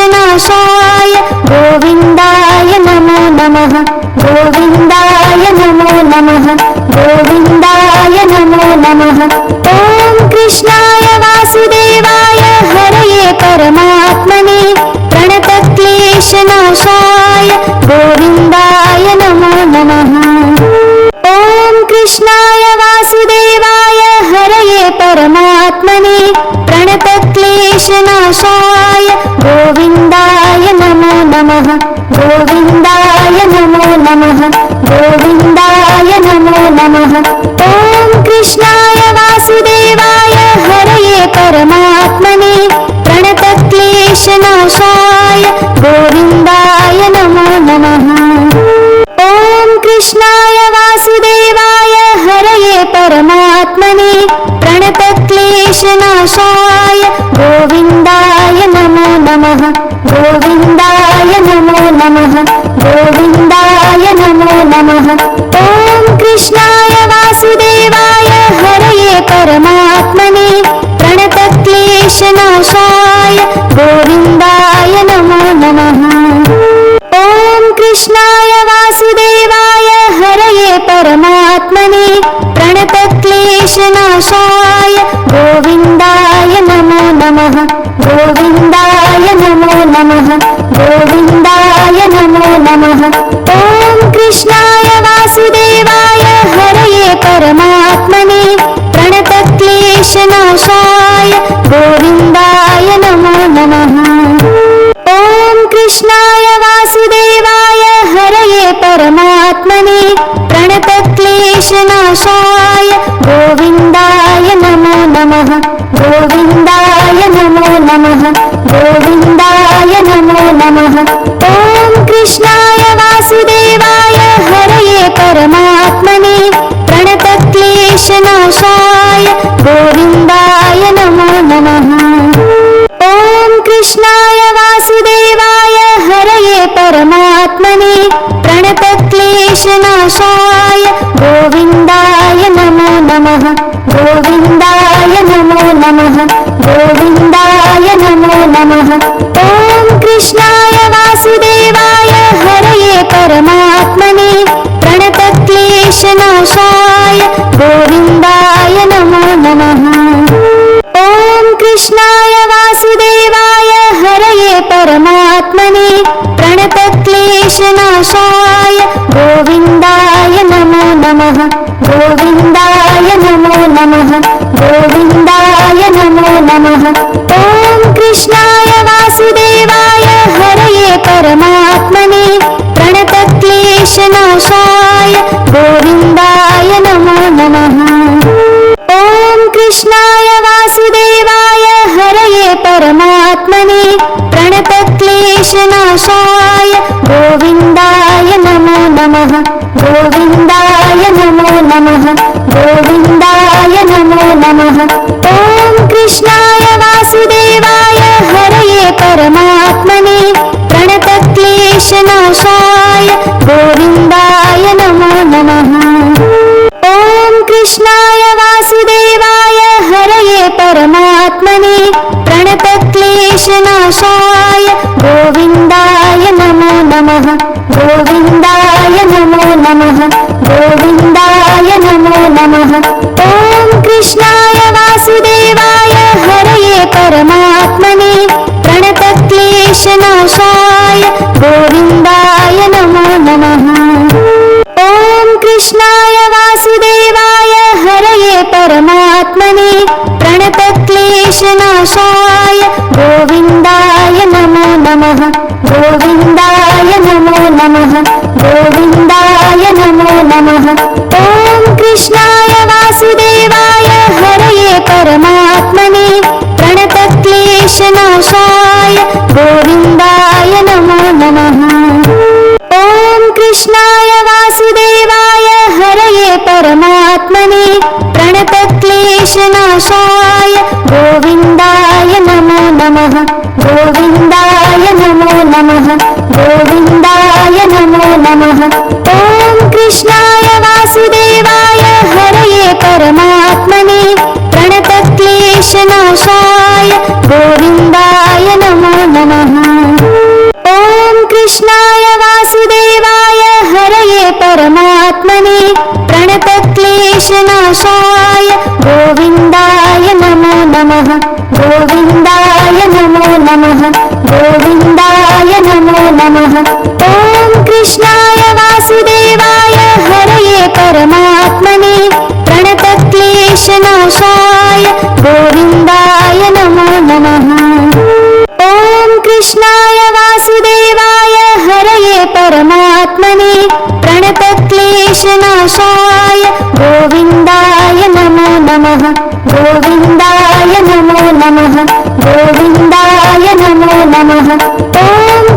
गोविन्दाय नमो नमः। गोविन्दाय नमो नमः। गोविन्दाय नमो नमः। ॐ कृष्णाय वासुदेवाय हरये परमात्मने प्रणतक्लेशनाशाय गोविन्दाय नमो नमः। ॐ कृष्णाय वासुदेवाय हरये परमात्मने प्रणतक्लेशनाशाय गोविन्दाय नमो नमः। गोविन्दाय नमो नमः। गोविन्दाय नमो नमः। ॐ कृष्णाय वासुदेवाय हरये परमात्मने प्रणतक्लेशनाशाय गोविन्दाय नमो नमः। ॐ कृष्णाय वासुदेवाय हरये परमात्मने प्रणतक्लेशनाशाय गोविन्दाय नमो नमः। गोविन्दाय नमो नमः। गोविन्दाय नमो नमः। ॐ कृष्णाय वासुदेवाय हरये परमात्मने प्रणतक्लेशनाशाय गोविन्दाय नमो नमः। ॐ कृष्णाय वासुदेवाय हरये परमात्मने प्रणतक्लेशनाशाय गोविन्दाय नमो नमः। गोविन्दाय नमो नमः। गोविन्दाय नमो नमः। ॐ कृष्णाय वासुदेवाय हरये परमात्मने प्रणतक्लेशनाशाय गोविन्दाय नमो नमः। ॐ कृष्णाय वासुदेवाय हरये परमात्मने प्रणतक्लेशनाशाय गोविन्दाय नमो नमः। गोविन्दाय नमो नमः। गोविन्दाय नमो नमः। ॐ कृष्णाय वासुदेवाय हरये परमात्मने प्रणतक्लेशनाशाय गोविन्दाय नमो नमः। ॐ कृष्णाय वासुदेवाय हरये परमात्मने प्रणतक्लेशनाशाय गोविन्दाय नमो नमः। गोविन्दाय नमो नमः। गोविन्दाय नमो नमः। ॐ कृष्णाय वासुदेवाय हरये परमात्मने प्रणतक्लेशनाशाय गोविन्दाय नमो नमः। ॐ कृष्णाय वासुदेवाय हरये परमात्मने प्रणतक्लेशनाशाय गोविन्दाय नमो नमः। गोविन्दाय नमो नमः। गोविन्दाय नमो नमः। ॐ कृष्णाय वासुदेवाय हरये परमात्मने प्रणतक्लेशनाशाय गोविन्दाय नमो नमः। ॐ कृष्णाय वासुदेवाय हरये परमात्मने प्रणतक्लेशनाशाय गोविन्दाय नमो नमः। गोविन्दाय नमो नमः। गोविन्दाय नमो नमः। ॐ कृष्णाय वासुदेवाय हरये परमात्मने प्रणतक्लेशनाशाय गोविन्दाय नमो नमः। ॐ कृष्णाय वासुदेवाय हरये परमात्मने प्रणतक्लेशनाशाय गोविन्दाय नमो गोविन्दाय नमो नमः। ॐ कृष्णाय वासुदेवाय हरये परमात्मने प्रणतक्लेशनाशाय गोविन्दाय नमो नमः। गोविन्दाय नमो नमः। गोविन्दाय नमो नमः। ॐ कृष्णाय वासुदेवाय हरये परमात्मने प्रणतक्लेशनाशाय गोविन्दाय नमो नमः। ॐ कृष्णाय वासुदेवाय हरये परमात्मने प्रणतक्लेशनाशाय गोविन्दाय नमो नमः। गोविन्दाय नमो नमः। गोविन्दाय नमो नमः। ॐ कृष्णाय वासुदेवाय हरये परमात्मने प्रणतक्लेशनाशाय गोविन्दाय नमो नमः। ॐ कृष्णाय वासुदेवाय हरये परमात्मने प्रणतक्लेशनाशाय गोविन्दाय नमो नमः। गोविन्दाय नमो नमः। गोविन्दाय नमो नमः। ॐ कृष्णाय वासुदेवाय हरये परमात्मने प्रणतक्लेशनाशाय गोविन्दाय नमो नमः। ॐ कृष्णाय वासुदेवाय हरये परमात्मने प्रणतक्लेशनाशाय गोविन्दाय नमो नमः। गोविन्दाय नमो नमः। गोविन्दाय नमो नमः। ॐ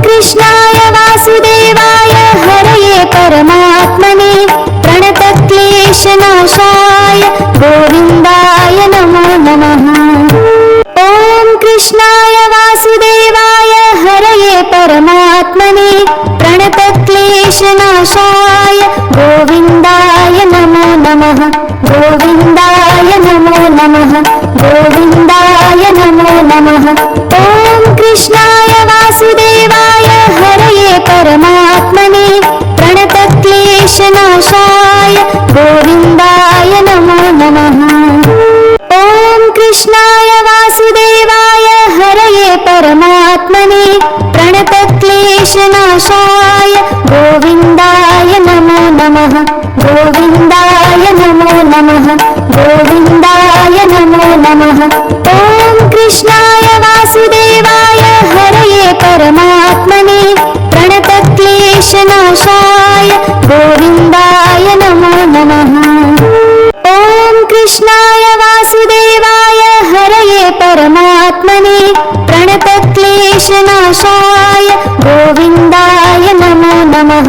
कृष्णाय वासुदेवाय हरये परमात्मने प्रणतक्लेशनाशाय गोविन्दाय नमो नमः। ॐ कृष्णाय वासुदेवाय हरये परमात्मने प्रणतक्लेशनाशाय गोविन्दाय नमो नमः। गोविन्दाय नमो नमः। गोविन्दाय नमो नमः। ॐ कृष्णाय वासुदेवाय हरये परमात्मने प्रणतक्लेशनाशाय गोविन्दाय नमो नमः। ॐ कृष्णाय वासुदेवाय हरये परमात्मने प्रणतक्लेशनाशाय गोविन्दाय नमो नमः। गोविन्दाय नमो नमः। गोविन्दाय नमो नमः। ॐ कृष्णाय वासुदेवाय हरये परमात्मने प्रणतक्लेशनाशाय गोविन्दाय नमो नमः। ॐ कृष्णाय वासुदेवाय हरये परमात्मने प्रणतक्लेशनाशाय गोविन्दाय नमो नमः।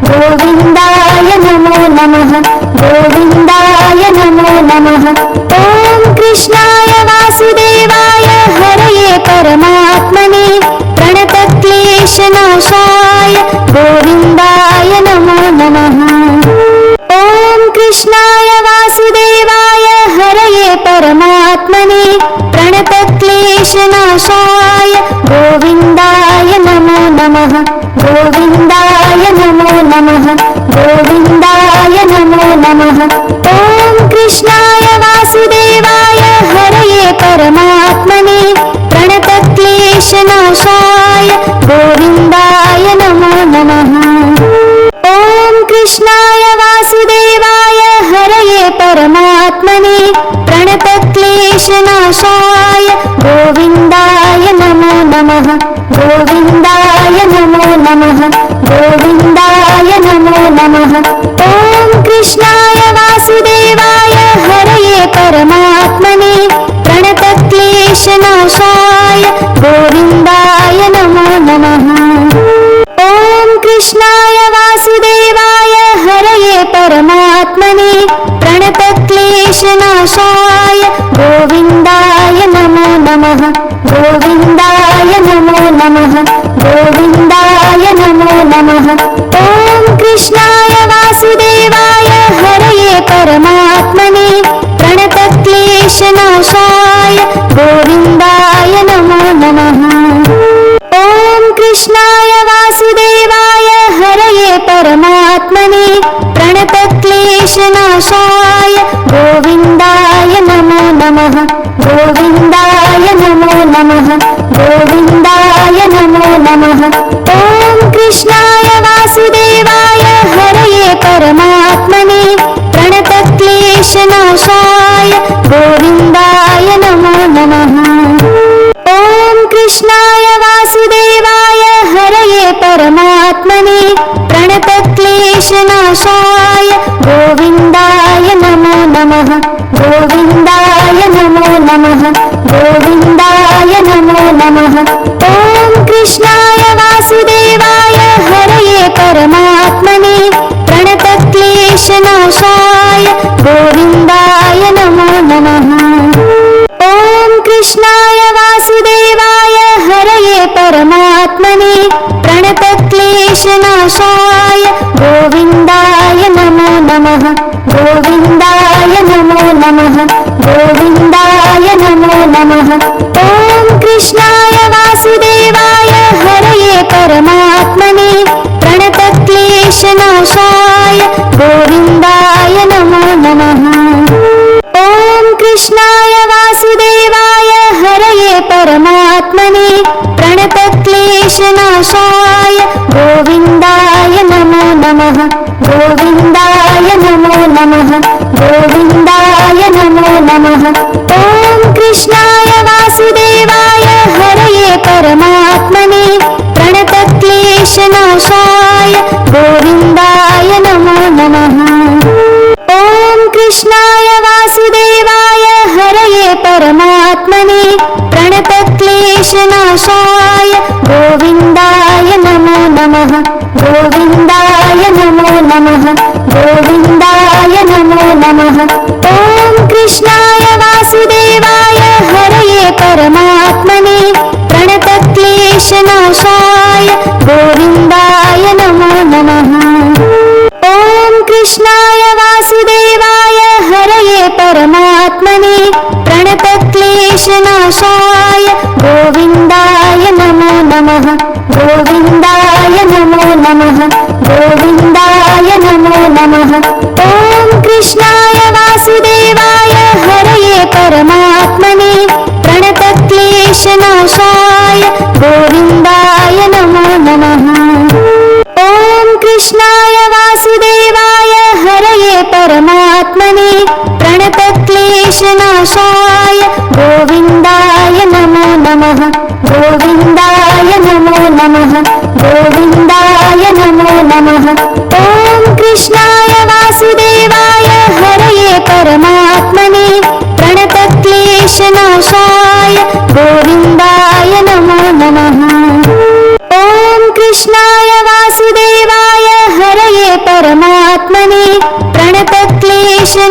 गोविन्दाय नमो नमः। गोविन्दाय नमो नमः। ॐ कृष्णाय वासुदेवाय हरये परमात्मने प्रणतक्लेशनाशाय गोविन्दाय नमो नमः। ॐ कृष्णाय वासुदेवाय हरये परमात्मने प्रणतक्लेशनाशाय गोविन्दाय नमो नमः। गोविन्दाय नमो नमः। गोविन्दाय नमो नमः। ॐ कृष्णाय वासुदेवाय हरये परमात्मने प्रणतक्लेशनाशाय गोविन्दाय नमो नमः। ॐ कृष्णाय वासुदेवाय हरये परमात्मने प्रणतक्लेशनाशाय गोविन्दाय नमो नमः। गोविन्दाय नमो नमः। गोविन्दाय नमो नमः। ॐ कृष्णाय वासुदेवाय हरये परमात्मने प्रणतक्लेशनाशाय गोविन्दाय नमो नमः। ॐ कृष्णाय वासुदेवाय हरये परमात्मने प्रणतक्लेशनाशाय गोविन्दाय नमो नमः। गोविन्दाय नमो नमः। गोविन्दाय नमो नमः। ॐ कृष्णाय वासुदेवाय हरये परमात्मने प्रणतक्लेशनाशाय गोविन्दाय नमो नमः। ॐ कृष्णाय वासुदेवाय हरये परमात्मने प्रणतक्लेशनाशाय गोविन्दाय नमो नमः। गोविन्दाय नमो नमः। गोविन्दाय नमो नमः। ॐ कृष्णाय वासुदेवाय हरये परमात्मने प्रणतक्लेशनाशाय गोविन्दाय नमो नमः। ॐ कृष्णाय वासुदेवाय हरये परमात्मने प्रणतक्लेशनाशाय गोविन्दाय नमो नमः। गोविन्दाय नमो नमः। गोविन्दाय नमो नमः। ॐ कृष्णाय वासुदेवाय हरये परमात्मने प्रणतक्लेशनाशाय गोविन्दाय नमो नमः। ॐ कृष्णाय वासुदेवाय हरये परमात्मने प्रणतक्लेशनाशाय गोविन्दाय नमो नमः। गोविन्दाय नमो नमः। गोविन्दाय नमो नमः। ॐ कृष्णाय वासुदेवाय हरये परमात्मने प्रणतक्लेशनाशाय गोविन्दाय नमो नमः। ॐ कृष्णाय वासुदेवाय हरये परमात्मने प्रणतक्लेशनाशाय गोविन्दाय नमो नमः। गोविन्दाय नमो नमः। गोविन्दाय नमो नमः। ॐ कृष्णाय वासुदेवाय हरये परमात्मने प्रणतक्लेशनाशाय गोविन्दाय नमो नमः। ॐ कृष्णाय वासुदेवाय हरये परमात्मने प्रणतक्लेशनाशाय गोविन्दाय नमो नमः। गोविन्दाय नमो नमः। गोविन्दाय नमो नमः। ॐ कृष्णाय वासुदेवाय हरये परमात्मने प्रणतक्लेशनाशाय गोविन्दाय नमो नमः। ॐ कृष्णाय वासुदेवाय हरये परमात्मने प्रणतक्लेशनाशाय गोविन्दाय नमो नमः। गोविन्दाय नमो नमः। गोविन्दाय नमो नमः। ॐ कृष्णाय वासुदेवाय हरये परमात्मने प्रणतक्लेशनाशाय गोविन्दाय नमो नमः। ॐ कृष्णाय वासुदेवाय हरये परमात्मने प्रणतक्लेशनाशाय गोविन्दाय नमो नमः। गोविन्दाय नमो नमः। गोविन्दाय नमो नमः। ॐ कृष्णाय वासुदेवाय हरये परमात्मने प्रणतक्लेशनाशाय गोविन्दाय नमो नमः। ॐ कृष्णाय वासुदेवाय हरये परमात्मने प्रणतक्लेशनाशाय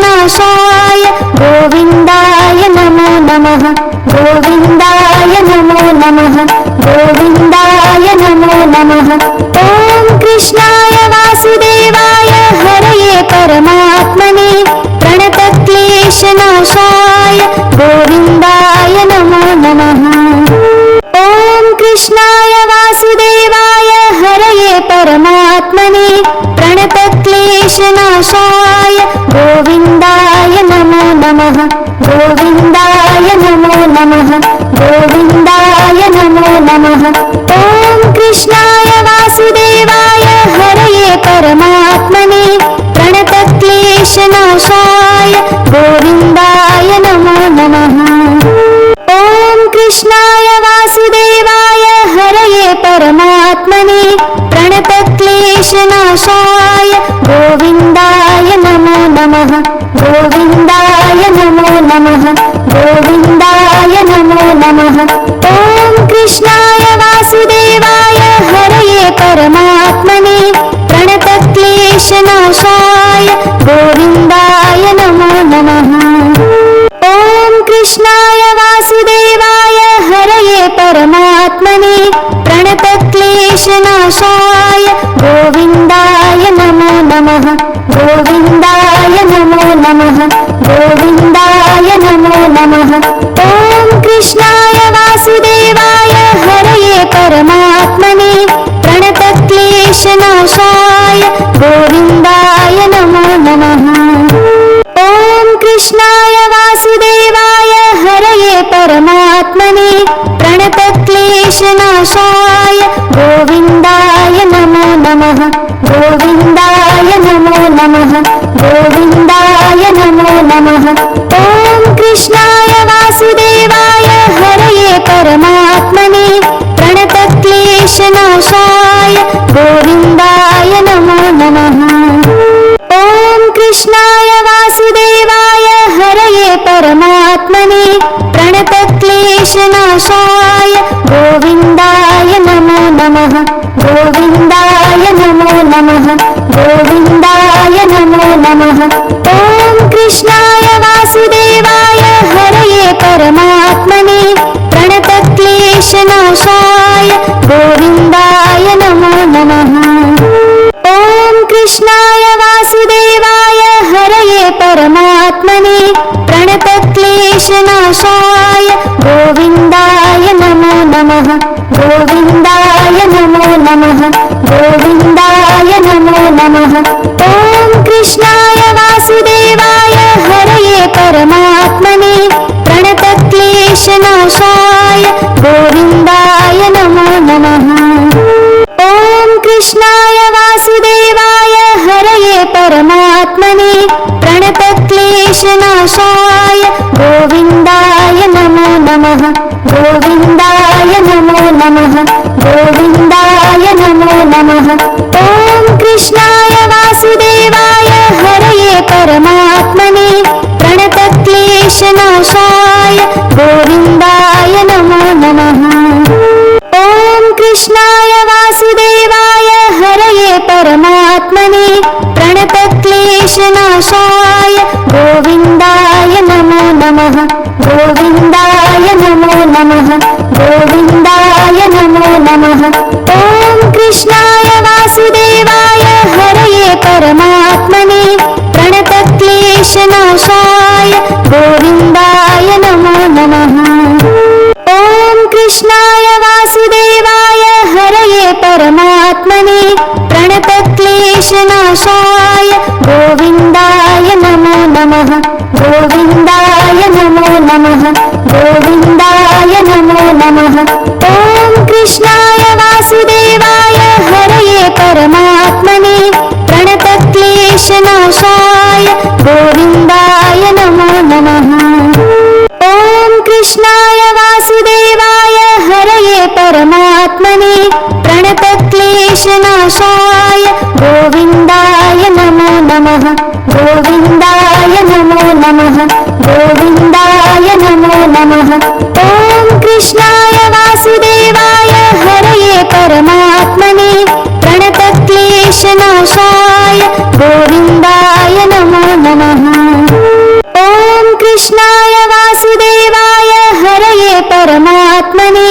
गोविन्दाय नमो नमः। गोविन्दाय नमो नमः। गोविन्दाय नमो नमः। ॐ कृष्णाय वासुदेवाय हरये परमात्मने प्रणतक्लेशनाशाय गोविन्दाय नमो नमः। ॐ कृष्णाय वासुदेवाय हरये परमात्मने प्रणतक्लेशनाशाय गोविन्दाय नमो नमः। गोविन्दाय नमो नमः। गोविन्दाय नमो नमः। ॐ कृष्णाय वासुदेवाय हरये परमात्मने प्रणतक्लेशनाशाय गोविन्दाय नमो नमः। ॐ कृष्णाय वासुदेवाय हरये परमात्मने प्रणतक्लेशनाशाय गोविन्दाय नमो नमः। गोविन्दाय नमो नमः। गोविन्दाय नमो नमः। ॐ कृष्णाय वासुदेवाय हरये परमात्मने प्रणतक्लेशनाशाय गोविन्दाय नमो नमः। ॐ कृष्णाय वासुदेवाय हरये परमात्मने प्रणतक्लेशनाशाय गोविन्दाय नमो नमः। गोविन्दाय नमो नमः। गोविन्दाय नमो नमः। ॐ कृष्णाय वासुदेवाय हरये परमात्मने प्रणतक्लेशनाशाय गोविन्दाय नमो नमः। ॐ कृष्णाय वासुदेवाय हरये परमात्मने प्रणतक्लेशनाशाय गोविन्दाय नमो नमः गोविन्दाय नमो नमः गोविन्दाय नमो नमः ॐ कृष्णाय वासुदेवाय हरये परमात्मने प्रणतक्लेशनाशाय गोविन्दाय नमो नमः ॐ कृष्णाय वासुदेवाय हरये परमात्मने प्रणतक्लेशनाशाय गोविन्दाय नमो नमः गोविन्दाय नमो नमः गोविन्दाय नमो नमः ॐ कृष्णाय वासुदेवाय हरये परमात्मने प्रणतक्लेशनाशाय गोविन्दाय नमो नमः ॐ कृष्णाय वासुदेवाय हरये परमात्मने प्रणतक्लेशनाशाय गोविन्दाय नमो नमः गोविन्दाय नमो नमः गोविन्दाय नमो नमः ॐ कृष्णाय वासुदेवाय हरये परमात्मने प्रणतक्लेशनाशाय गोविन्दाय नमो नमः ॐ कृष्णाय वासुदेवाय हरये परमात्मने प्रणतक्लेशनाशाय गोविन्दाय नमो नमः गोविन्दाय नमो नमः गोविन्दाय नमो नमः ॐ कृष्णाय वासुदेवाय हरये परमात्मने प्रणतक्लेशनाशाय गोविन्दाय नमो नमः ॐ कृष्णाय वासुदेवाय हरये परमात्मने प्रणतक्लेशनाशाय गोविन्दाय नमो नमः गोविन्दाय नमो नमः गोविन्दाय नमो नमः ॐ कृष्णाय वासुदेवाय हरये परमात्मने प्रणतक्लेशनाशाय गोविन्दाय नमो नमः ॐ कृष्णाय वासुदेवाय हरये परमात्मने प्रणतक्लेशनाशाय गोविन्दाय नमो नमः गोविन्दाय नमो नमः गोविन्दाय नमो नमः ॐ कृष्णाय वासुदेवाय हरये परमात्मने प्रणतक्लेशनाशाय गोविन्दाय नमो नमः ॐ कृष्णाय वासुदेवाय हरये परमात्मने प्रणतक्लेशनाशाय गोविन्दाय नमो नमः गोविन्दाय नमो नमः गोविन्दाय नमो नमः ॐ कृष्णाय वासुदेवाय हरये परमात्मने प्रणतक्लेशनाशाय गोविन्दाय नमो नमः ॐ कृष्णाय वासुदेवाय हरये परमात्मने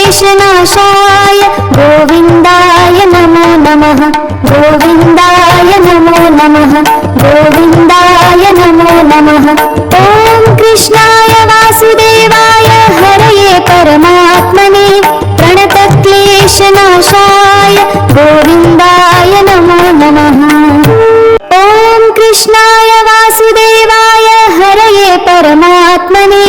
प्रणतक्लेशनाशाय गोविन्दाय नमो नमः गोविन्दाय नमो नमः गोविन्दाय नमो नमः ॐ कृष्णाय वासुदेवाय हरये परमात्मने प्रणतक्लेशनाशाय गोविन्दाय नमो नमः ॐ कृष्णाय वासुदेवाय हरये परमात्मने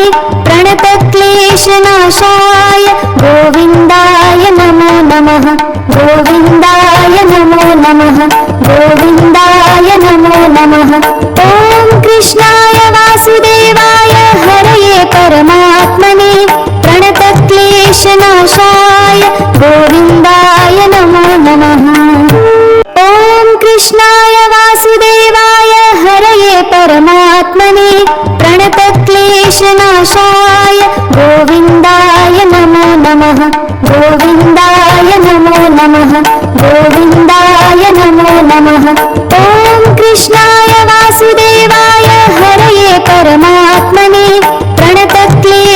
प्रणतक्लेशनाशाय गोविन्दाय नमो नमः गोविन्दाय नमो नमः गोविन्दाय नमो नमः ॐ कृष्णाय वासुदेवाय हरये परमात्मने प्रणतक्लेशनाशाय गोविन्दाय नमो नमः ॐ कृष्णाय वासुदेवाय हरये परमात्मने प्रणतक्लेशनाशाय गोविन्दाय नमो नमः गोविन्दाय नमो नमः गोविन्दाय नमो नमः ॐ कृष्णाय वासुदेवाय हरये परमात्मने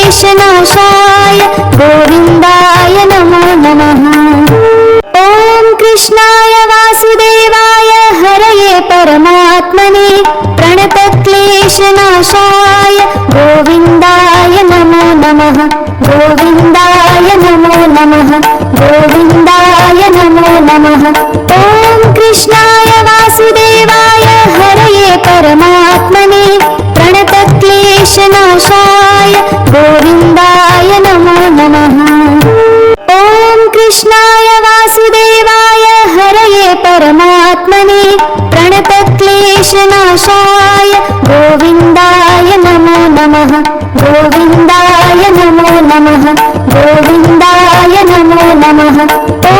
प्रणतक्लेशनाशाय गोविन्दाय नमो नमः ॐ कृष्णाय वासुदेवाय हरये परमात्मने प्रणतक्लेशनाशाय गोविन्दाय नमो नमः गोविन्दाय नमो नमः गोविन्दाय नमो नमः ॐ कृष्णाय वासुदेवाय हरये परमात्मने प्रणतक्लेशनाशाय गोविन्दाय नमो नमः ॐ कृष्णाय वासुदेवाय परमात्मने प्रणतक्लेशनाशाय गोविन्दाय नमो नमः गोविन्दाय नमो नमः गोविन्दाय नमो नमः ॐ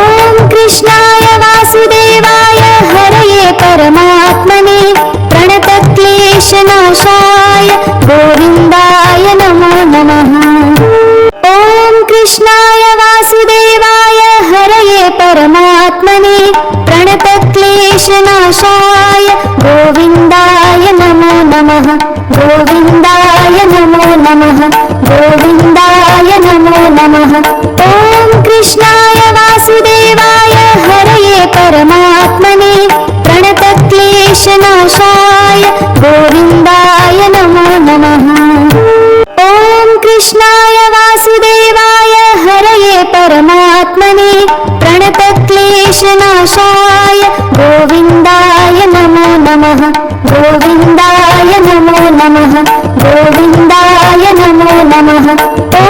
कृष्णाय वासुदेवाय हरये परमात्मने प्रणतक्लेशनाशाय गोविन्दाय नमो नमः ॐ कृष्णाय वासुदेवाय हरये परमात्मने प्रणतक्लेशनाशाय गोविन्दाय नमो नमः गोविन्दाय नमो नमः गोविन्दाय नमो नमः ॐ कृष्णाय वासुदेवाय हरये परमात्मने प्रणतक्लेशनाशाय गोविन्दाय नमो नमः ॐ कृष्णाय वासुदेवाय हरये परमात्मने प्रणतक्लेशनाशाय गोविन्दाय नमो नमः गोविन्दाय नमो नमः गोविन्दाय नमो नमः ॐ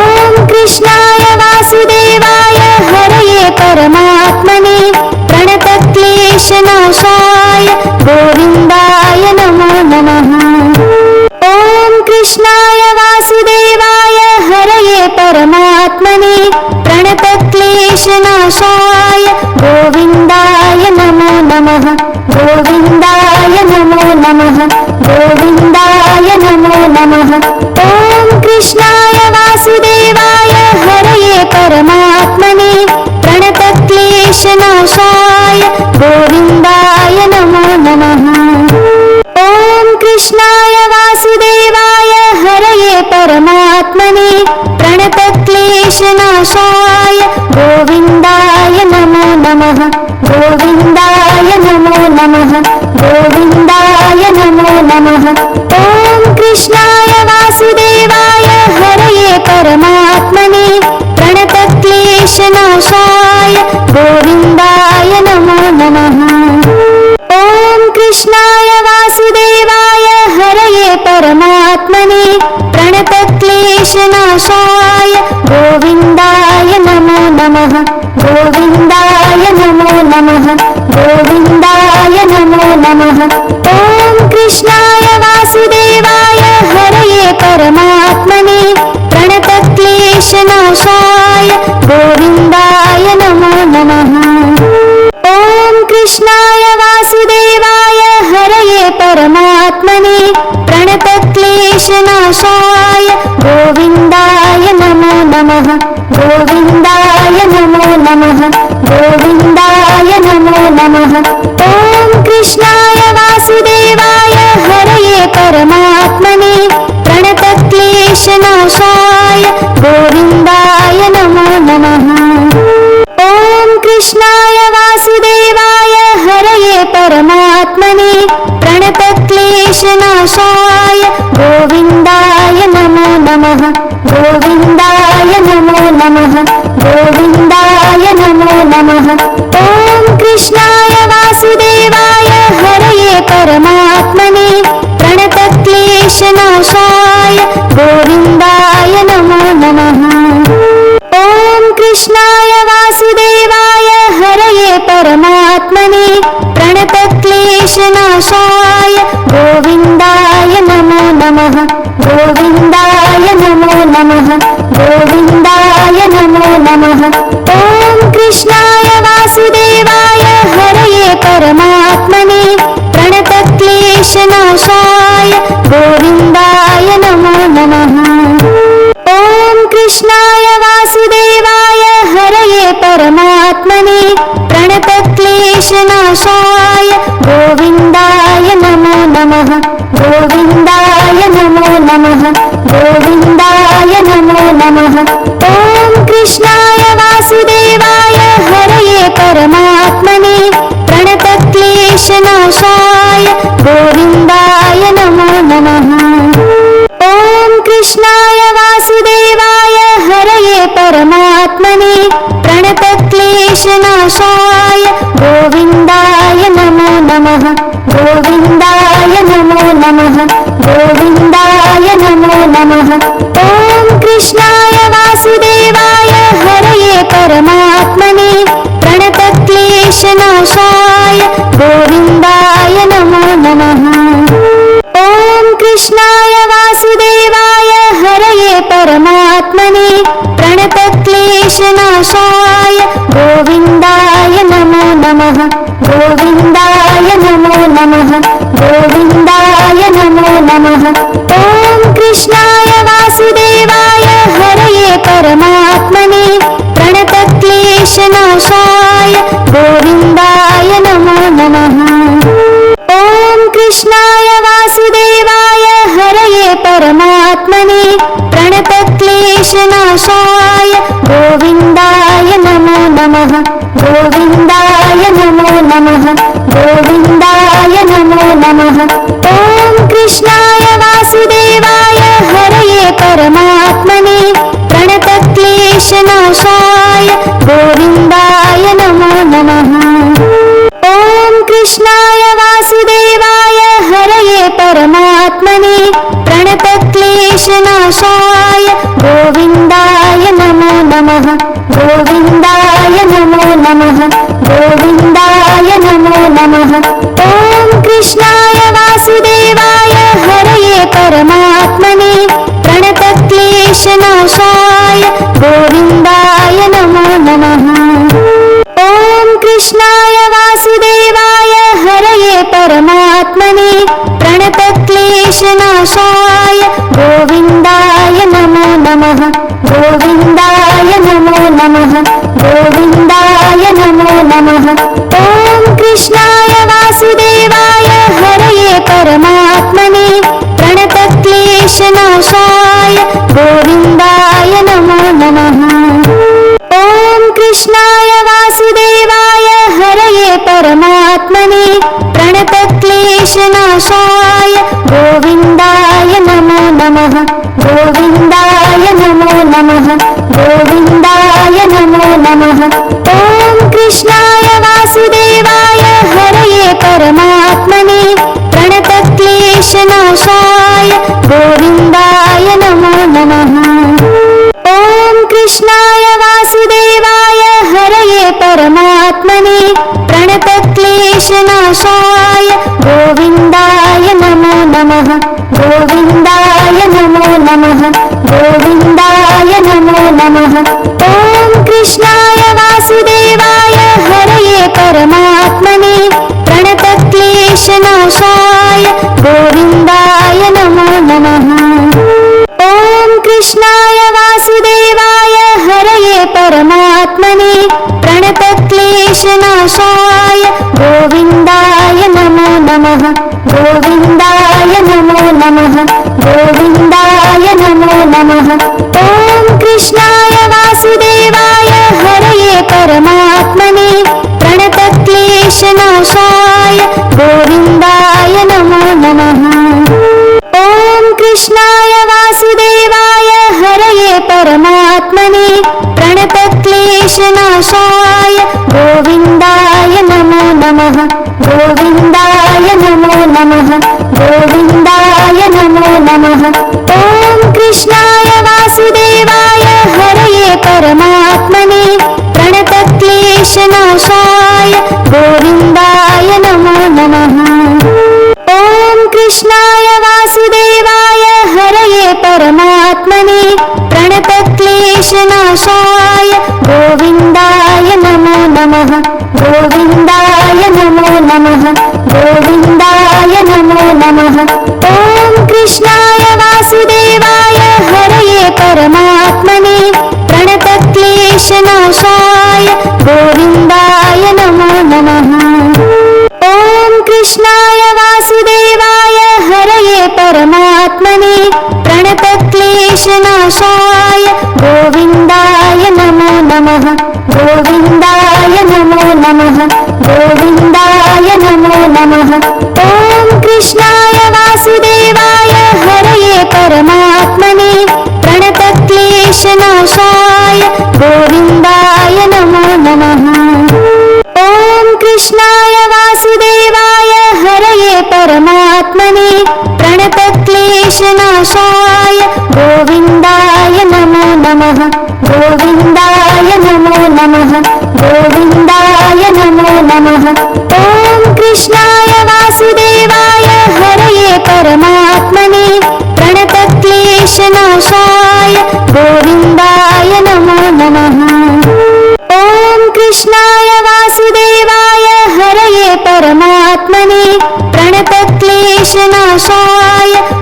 कृष्णाय वासुदेवाय हरये परमात्मने प्रणतक्लेशनाशाय गोविन्दाय नमो नमः ॐ कृष्णाय वासुदेवाय हरये परमात्मने प्रणतक्लेशनाशाय गोविन्दाय नमो नमः गोविन्दाय नमो नमः गोविन्दाय नमो नमः ॐ कृष्णाय वासुदेवाय हरये परमात्मने प्रणतक्लेशनाशाय गोविन्दाय नमो नमः ॐ कृष्णाय वासुदेवाय हरये परमात्मने प्रणतक्लेशनाशाय गोविन्दाय नमो नमः गोविन्दाय नमो नमः गोविन्दाय नमो नमः ॐ कृष्णाय वासुदेवाय हरये परमात्मने प्रणतक्लेशनाशाय गोविन्दाय नमो नमः ॐ कृष्णाय वासुदेवाय हरये परमात्मने प्रणतक्लेशनाशाय गोविन्दाय नमो नमः गोविन्दाय नमो नमः गोविन्दाय नमो नमः ॐ कृष्णाय वासुदेवाय हरये परमात्मने प्रणतक्लेशनाशाय गोविन्दाय नमो नमः ॐ कृष्णाय वासुदेवाय हरये परमात्मने प्रणतक्लेशनाशाय गोविन्दाय नमो नमः गोविन्दाय नमो नमः गोविन्दाय नमो नमः ॐ कृष्णाय वासुदेवाय हरये परमात्मने प्रणतक्लेशनाशाय गोविन्दाय नमो नमः ॐ कृष्णाय वासुदेवाय हरये परमात्मने प्रणतक्लेशनाशाय गोविन्दाय नमो नमः गोविन्दाय नमो नमः गोविन्दाय नमो नमः ॐ कृष्णाय वासुदेवाय हरये परमात्मने प्रणतक्लेशनाशाय गोविन्दाय नमो नमः ॐ कृष्णाय वासुदेवाय हरये परमात्मने प्रणतक्लेशनाशाय गोविन्दाय नमो नमः गोविन्दाय नमो नमः गोविन्दाय नमो नमः ॐ कृष्णाय वासुदेवाय हरये परमात्मने प्रणतक्लेशनाशाय गोविन्दाय नमो नमः ॐ कृष्णाय वासुदेवाय हरये परमात्मने प्रणतक्लेशनाशाय गोविन्दाय नमो नमः गोविन्दाय नमो नमः गोविन्दाय नमो नमः ॐ कृष्णाय वासुदेवाय हरये परमात्मने प्रणतक्लेशनाशाय गोविन्दाय नमो नमः ॐ कृष्णाय वासुदेवाय हरये परमात्मने प्रणतक्लेशनाशाय गोविन्दाय नमो नमः गोविन्दाय नमो नमः गोविन्दाय नमो नमः ॐ कृष्णाय वासुदेवाय हरये परमात्मने प्रणतक्लेशनाशाय गोविन्दाय नमो नमः। ॐ कृष्णाय वासुदेवाय हरये परमात्मने प्रणतक्लेशनाशाय गोविन्दाय नमो नमः। गोविन्दाय नमो नमः। गोविन्दाय नमो नमः। ॐ कृष्णाय वासुदेवाय हरये परमात्मने प्रणतक्लेशनाशाय गोविन्दाय नमो नमः। ॐ कृष्णाय वासुदेवाय हरये परमात्मने प्रणतक्लेशनाशाय गोविन्दाय नमो नमः। गोविन्दाय नमो नमः। गोविन्दाय नमो नमः। ॐ कृष्णाय वासुदेवाय हरये परमात्मने प्रणतक्लेशनाशाय गोविन्दाय नमो नमः। ॐ कृष्णाय वासुदेवाय हरये परमात्मने प्रणतक्लेशनाशाय गोविन्दाय नमो नमः। गोविन्दाय नमो नमः। गोविन्दाय नमो नमः। ॐ कृष्णाय वासुदेवाय हरये परमात्मने प्रणतक्लेशनाशाय गोविन्दाय नमो नमः। ॐ कृष्णाय वासुदेवाय हरये परमात्मने प्रणतक्लेशनाशाय गोविन्दाय नमो नमः। गोविन्दाय नमो नमः। गोविन्दाय नमो नमः। ॐ कृष्णाय वासुदेवाय हरये परमात्मने प्रणतक्लेशनाशाय गोविन्दाय नमो नमः। ॐ कृष्णाय वासुदेवाय हरये परमात्मने प्रणतक्लेशनाशाय गोविन्दाय नमो नमः। गोविन्दाय नमो नमः। गोविन्दाय नमो नमः। ॐ कृष्णाय वासुदेवाय हरये परमात्मने प्रणतक्लेशनाशाय गोविन्दाय नमो नमः। ॐ कृष्णाय वासुदेवाय हरये परमात्मने प्रणतक्लेशनाशाय गोविन्दाय नमो नमः। गोविन्दाय नमो नमः। गोविन्दाय नमो नमः। ॐ कृष्णाय वासुदेवाय हरये परमात्मने प्रणतक्लेशनाशाय गोविन्दाय नमो नमः। ॐ कृष्णाय वासुदेवाय हरये परमात्मने प्रणतक्लेशनाशाय गोविन्दाय नमो नमः। गोविन्दाय नमो नमः। गोविन्दाय नमो नमः। ॐ कृष्णाय वासुदेवाय हरये परमात्मने प्रणतक्लेशनाशाय गोविन्दाय नमो नमः। ॐ कृष्णाय वासुदेवाय हरये परमात्मने प्रणतक्लेशनाशाय गोविन्दाय नमो नमः। गोविन्दाय नमो नमः। गोविन्दाय नमो नमः। ॐ कृष्णाय वासुदेवाय हरये परमात्मने प्रणतक्लेशनाशाय गोविन्दाय नमो नमः। ॐ कृष्णाय वासुदेवाय हरये परमात्मने प्रणतक्लेशनाशाय गोविन्दाय नमो नमः। गोविन्दाय नमो नमः। गोविन्दाय नमो नमः। ॐ कृष्णाय वासुदेवाय हरये परमात्मने प्रणतक्लेशनाशाय गोविन्दाय नमो नमः। ॐ कृष्णाय वासुदेवाय हरये परमात्मने प्रणतक्लेशनाशाय गोविन्दाय नमो नमः। गोविन्दाय नमो नमः। गोविन्दाय नमो नमः। ॐ कृष्णाय वासुदेवाय हरये परमात्मने प्रणतक्लेशनाशाय गोविन्दाय नमो नमः। ॐ कृष्णाय वासुदेवाय हरये परमात्मने प्रणतक्लेशनाशाय गोविन्दाय नमो नमः। गोविन्दाय नमो नमः। गोविन्दाय नमो नमः। ॐ क्लेशनाशाय गोविन्दाय नमो नमः। ॐ कृष्णाय वासुदेवाय हरये परमात्मने प्रणतक्लेशनाशाय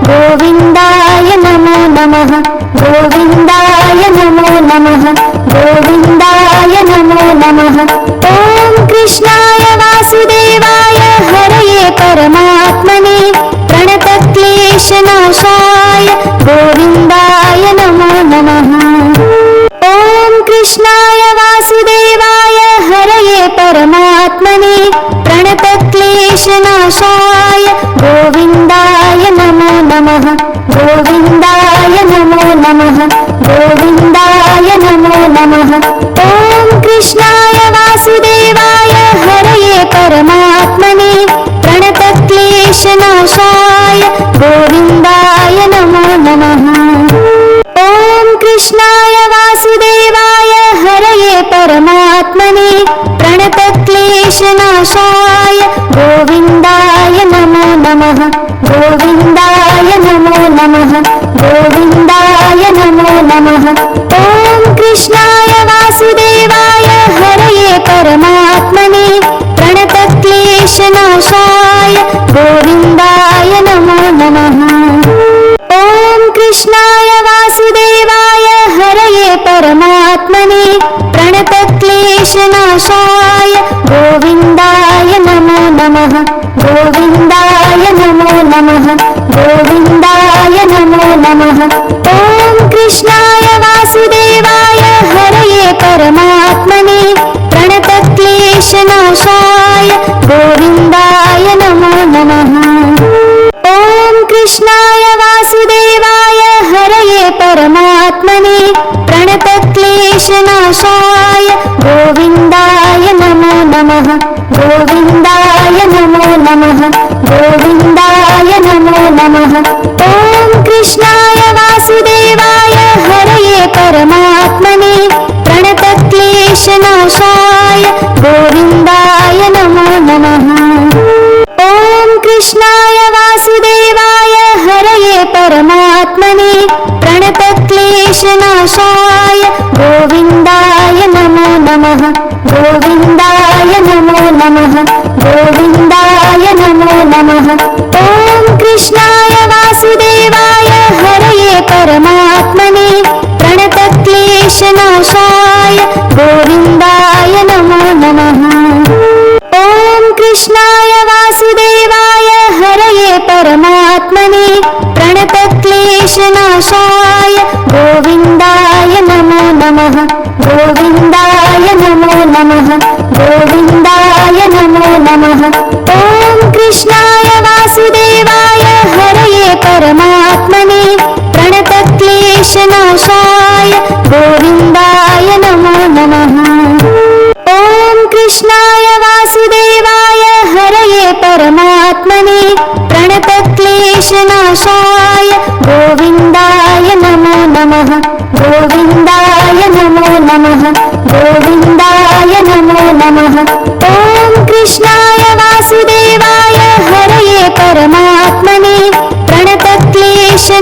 गोविन्दाय नमो नमः। गोविन्दाय नमो नमः। गोविन्दाय नमो नमः। ॐ कृष्णाय वासुदेवाय हरये परमात्मने प्रणतक्लेशनाशाय गोविन्दाय नमो नमः। ॐ कृष्णाय वासुदेवाय हरये परमात्मने प्रणतक्लेशनाशाय गोविन्दाय नमो नमः। गोविन्दाय नमो नमः। गोविन्दाय नमो नमः। ॐ कृष्णाय वासुदेवाय हरये परमात्मने प्रणतक्लेशनाशाय गोविन्दाय नमो नमः। ॐ कृष्णाय वासुदेवाय हरये परमात्मने प्रणतक्लेशनाशाय गोविन्दाय नमो नमः। गोविन्दाय नमो नमः। गोविन्दाय नमो नमः। ॐ कृष्णाय वासुदेवाय हरये परमात्मने प्रणतक्लेशनाशाय गोविन्दाय नमो नमः। ॐ कृष्णाय वासुदेवाय हरये परमात्मने प्रणतक्लेशनाशाय गोविन्दाय नमो नमः। गोविन्दाय नमो नमः। गोविन्दाय नमो नमः। ॐ कृष्णाय वासुदेवाय हरये परमात्मने प्रणतक्लेशनाशाय गोविन्दाय नमो नमः। ॐ कृष्णाय वासुदेवाय हरये परमात्मने प्रणतक्लेशनाशाय गोविन्दाय नमो नमः। गोविन्दाय नमो नमः। गोविन्दाय नमो नमः। ॐ कृष्णाय वासुदेवाय हरये परमात्मने प्रणतक्लेशनाशाय गोविन्दाय नमो नमः। ॐ कृष्णाय वासुदेवाय हरये परमात्मने प्रणतक्लेशनाशाय गोविन्दाय नमो नमः। गोविन्दाय नमो नमः। गोविन्दाय नमो नमः। ॐ कृष्णाय वासुदेवाय हरये परमात्मने प्रणतक्लेशनाशाय गोविन्दाय नमो नमः। ॐ कृष्णाय वासुदेवाय हरये परमात्मने प्रणतक्लेशनाशाय गोविन्दाय नमो नमः। गोविन्दाय नमो नमः। गोविन्दाय नमो नमः। ॐ कृष्णाय वासुदेवाय हरये परमात्मने प्रणतक्लेशनाशाय गोविन्दाय नमो नमः। ॐ कृष्णाय वासुदेवाय हरये परमात्मने प्रणतक्लेशनाशाय गोविन्दाय नमो नमः। गोविन्दाय नमो नमः। गोविन्दाय नमो नमः। ॐ कृष्णाय वासुदेवाय हरये परमात्मने प्रणतक्लेशनाशाय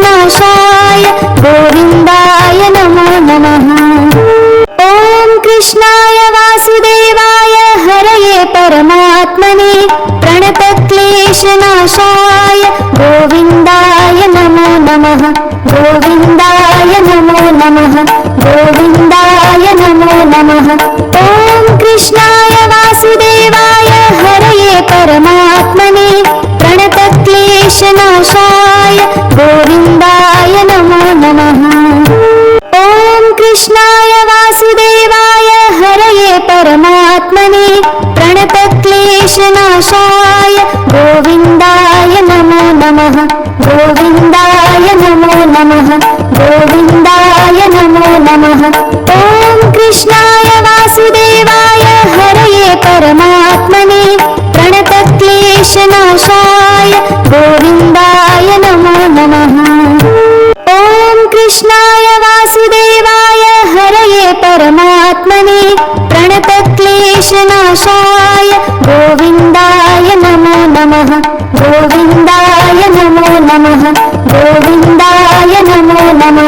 गोविन्दाय नमो नमः। ॐ कृष्णाय वासुदेवाय हरये परमात्मने प्रणतक्लेशनाशाय गोविन्दाय नमो नमः। गोविन्दाय नमो नमः। गोविन्दाय नमो नमः। ॐ कृष्णाय वासुदेवाय हरये परमात्मने प्रणतक्लेशनाशाय गोविन्दाय नमो नमः। ॐ कृष्णाय वासुदेवाय हरये परमात्मने प्रणतक्लेशनाशाय गोविन्दाय नमो नमः। गोविन्दाय नमो नमः। गोविन्दाय नमो नमः। ॐ कृष्णाय वासुदेवाय हरये परमात्मने प्रणतक्लेशनाशाय गोविन्दाय नमो नमः। ॐ कृष्णाय वासुदेवाय हरये परमात्मने प्रणतक्लेशनाशाय गोविन्दाय नमो नमः। गोविन्दाय नमो नमः। गोविन्दाय नमो नमः।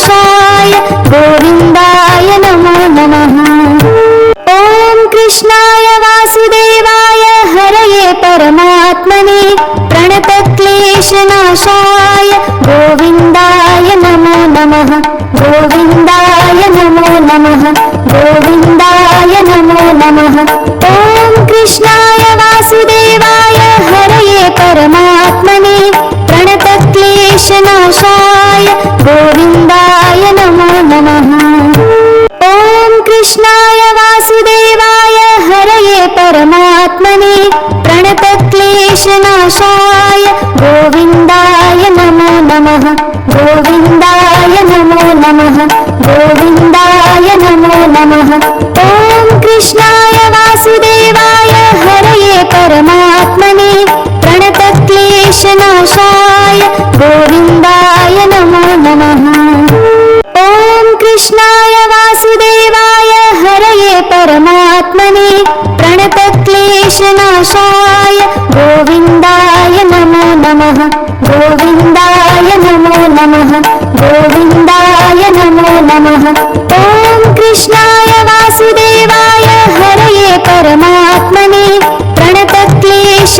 प्रणतक्लेशनाशाय गोविन्दाय नमो नमः। ॐ कृष्णाय वासुदेवाय हरये परमात्मने प्रणतक्लेशनाशाय गोविन्दाय नमो नमः। गोविन्दाय नमो नमः। गोविन्दाय नमो नमः। ॐ कृष्णाय वासुदेवाय हरये परमात्मने प्रणतक्लेशनाशाय गोविन्दाय नमो नमः। ॐ कृष्णाय वासुदेवाय हरये परमात्मने प्रणतक्लेशनाशाय गोविन्दाय नमो नमः। गोविन्दाय नमो नमः। गोविन्दाय नमो नमः। ॐ कृष्णाय वासुदेवाय हरये परमात्मने प्रणतक्लेशनाशाय गोविन्दाय नमो नमः। ॐ कृष्णाय वासुदेवाय हरये परमात्मने प्रणतक्लेशनाशाय गोविन्दाय नमो नमः। गोविन्दाय नमो नमः। गोविन्दाय नमो नमः। ॐ कृष्णाय वासुदेवाय हरये परमात्मने प्रणतक्लेशनाशाय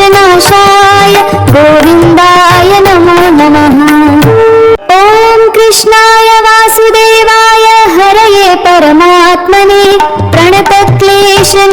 गोविन्दाय नमो नमः। ॐ कृष्णाय वासुदेवाय हरये परमात्मने प्रणतक्लेशनाशाय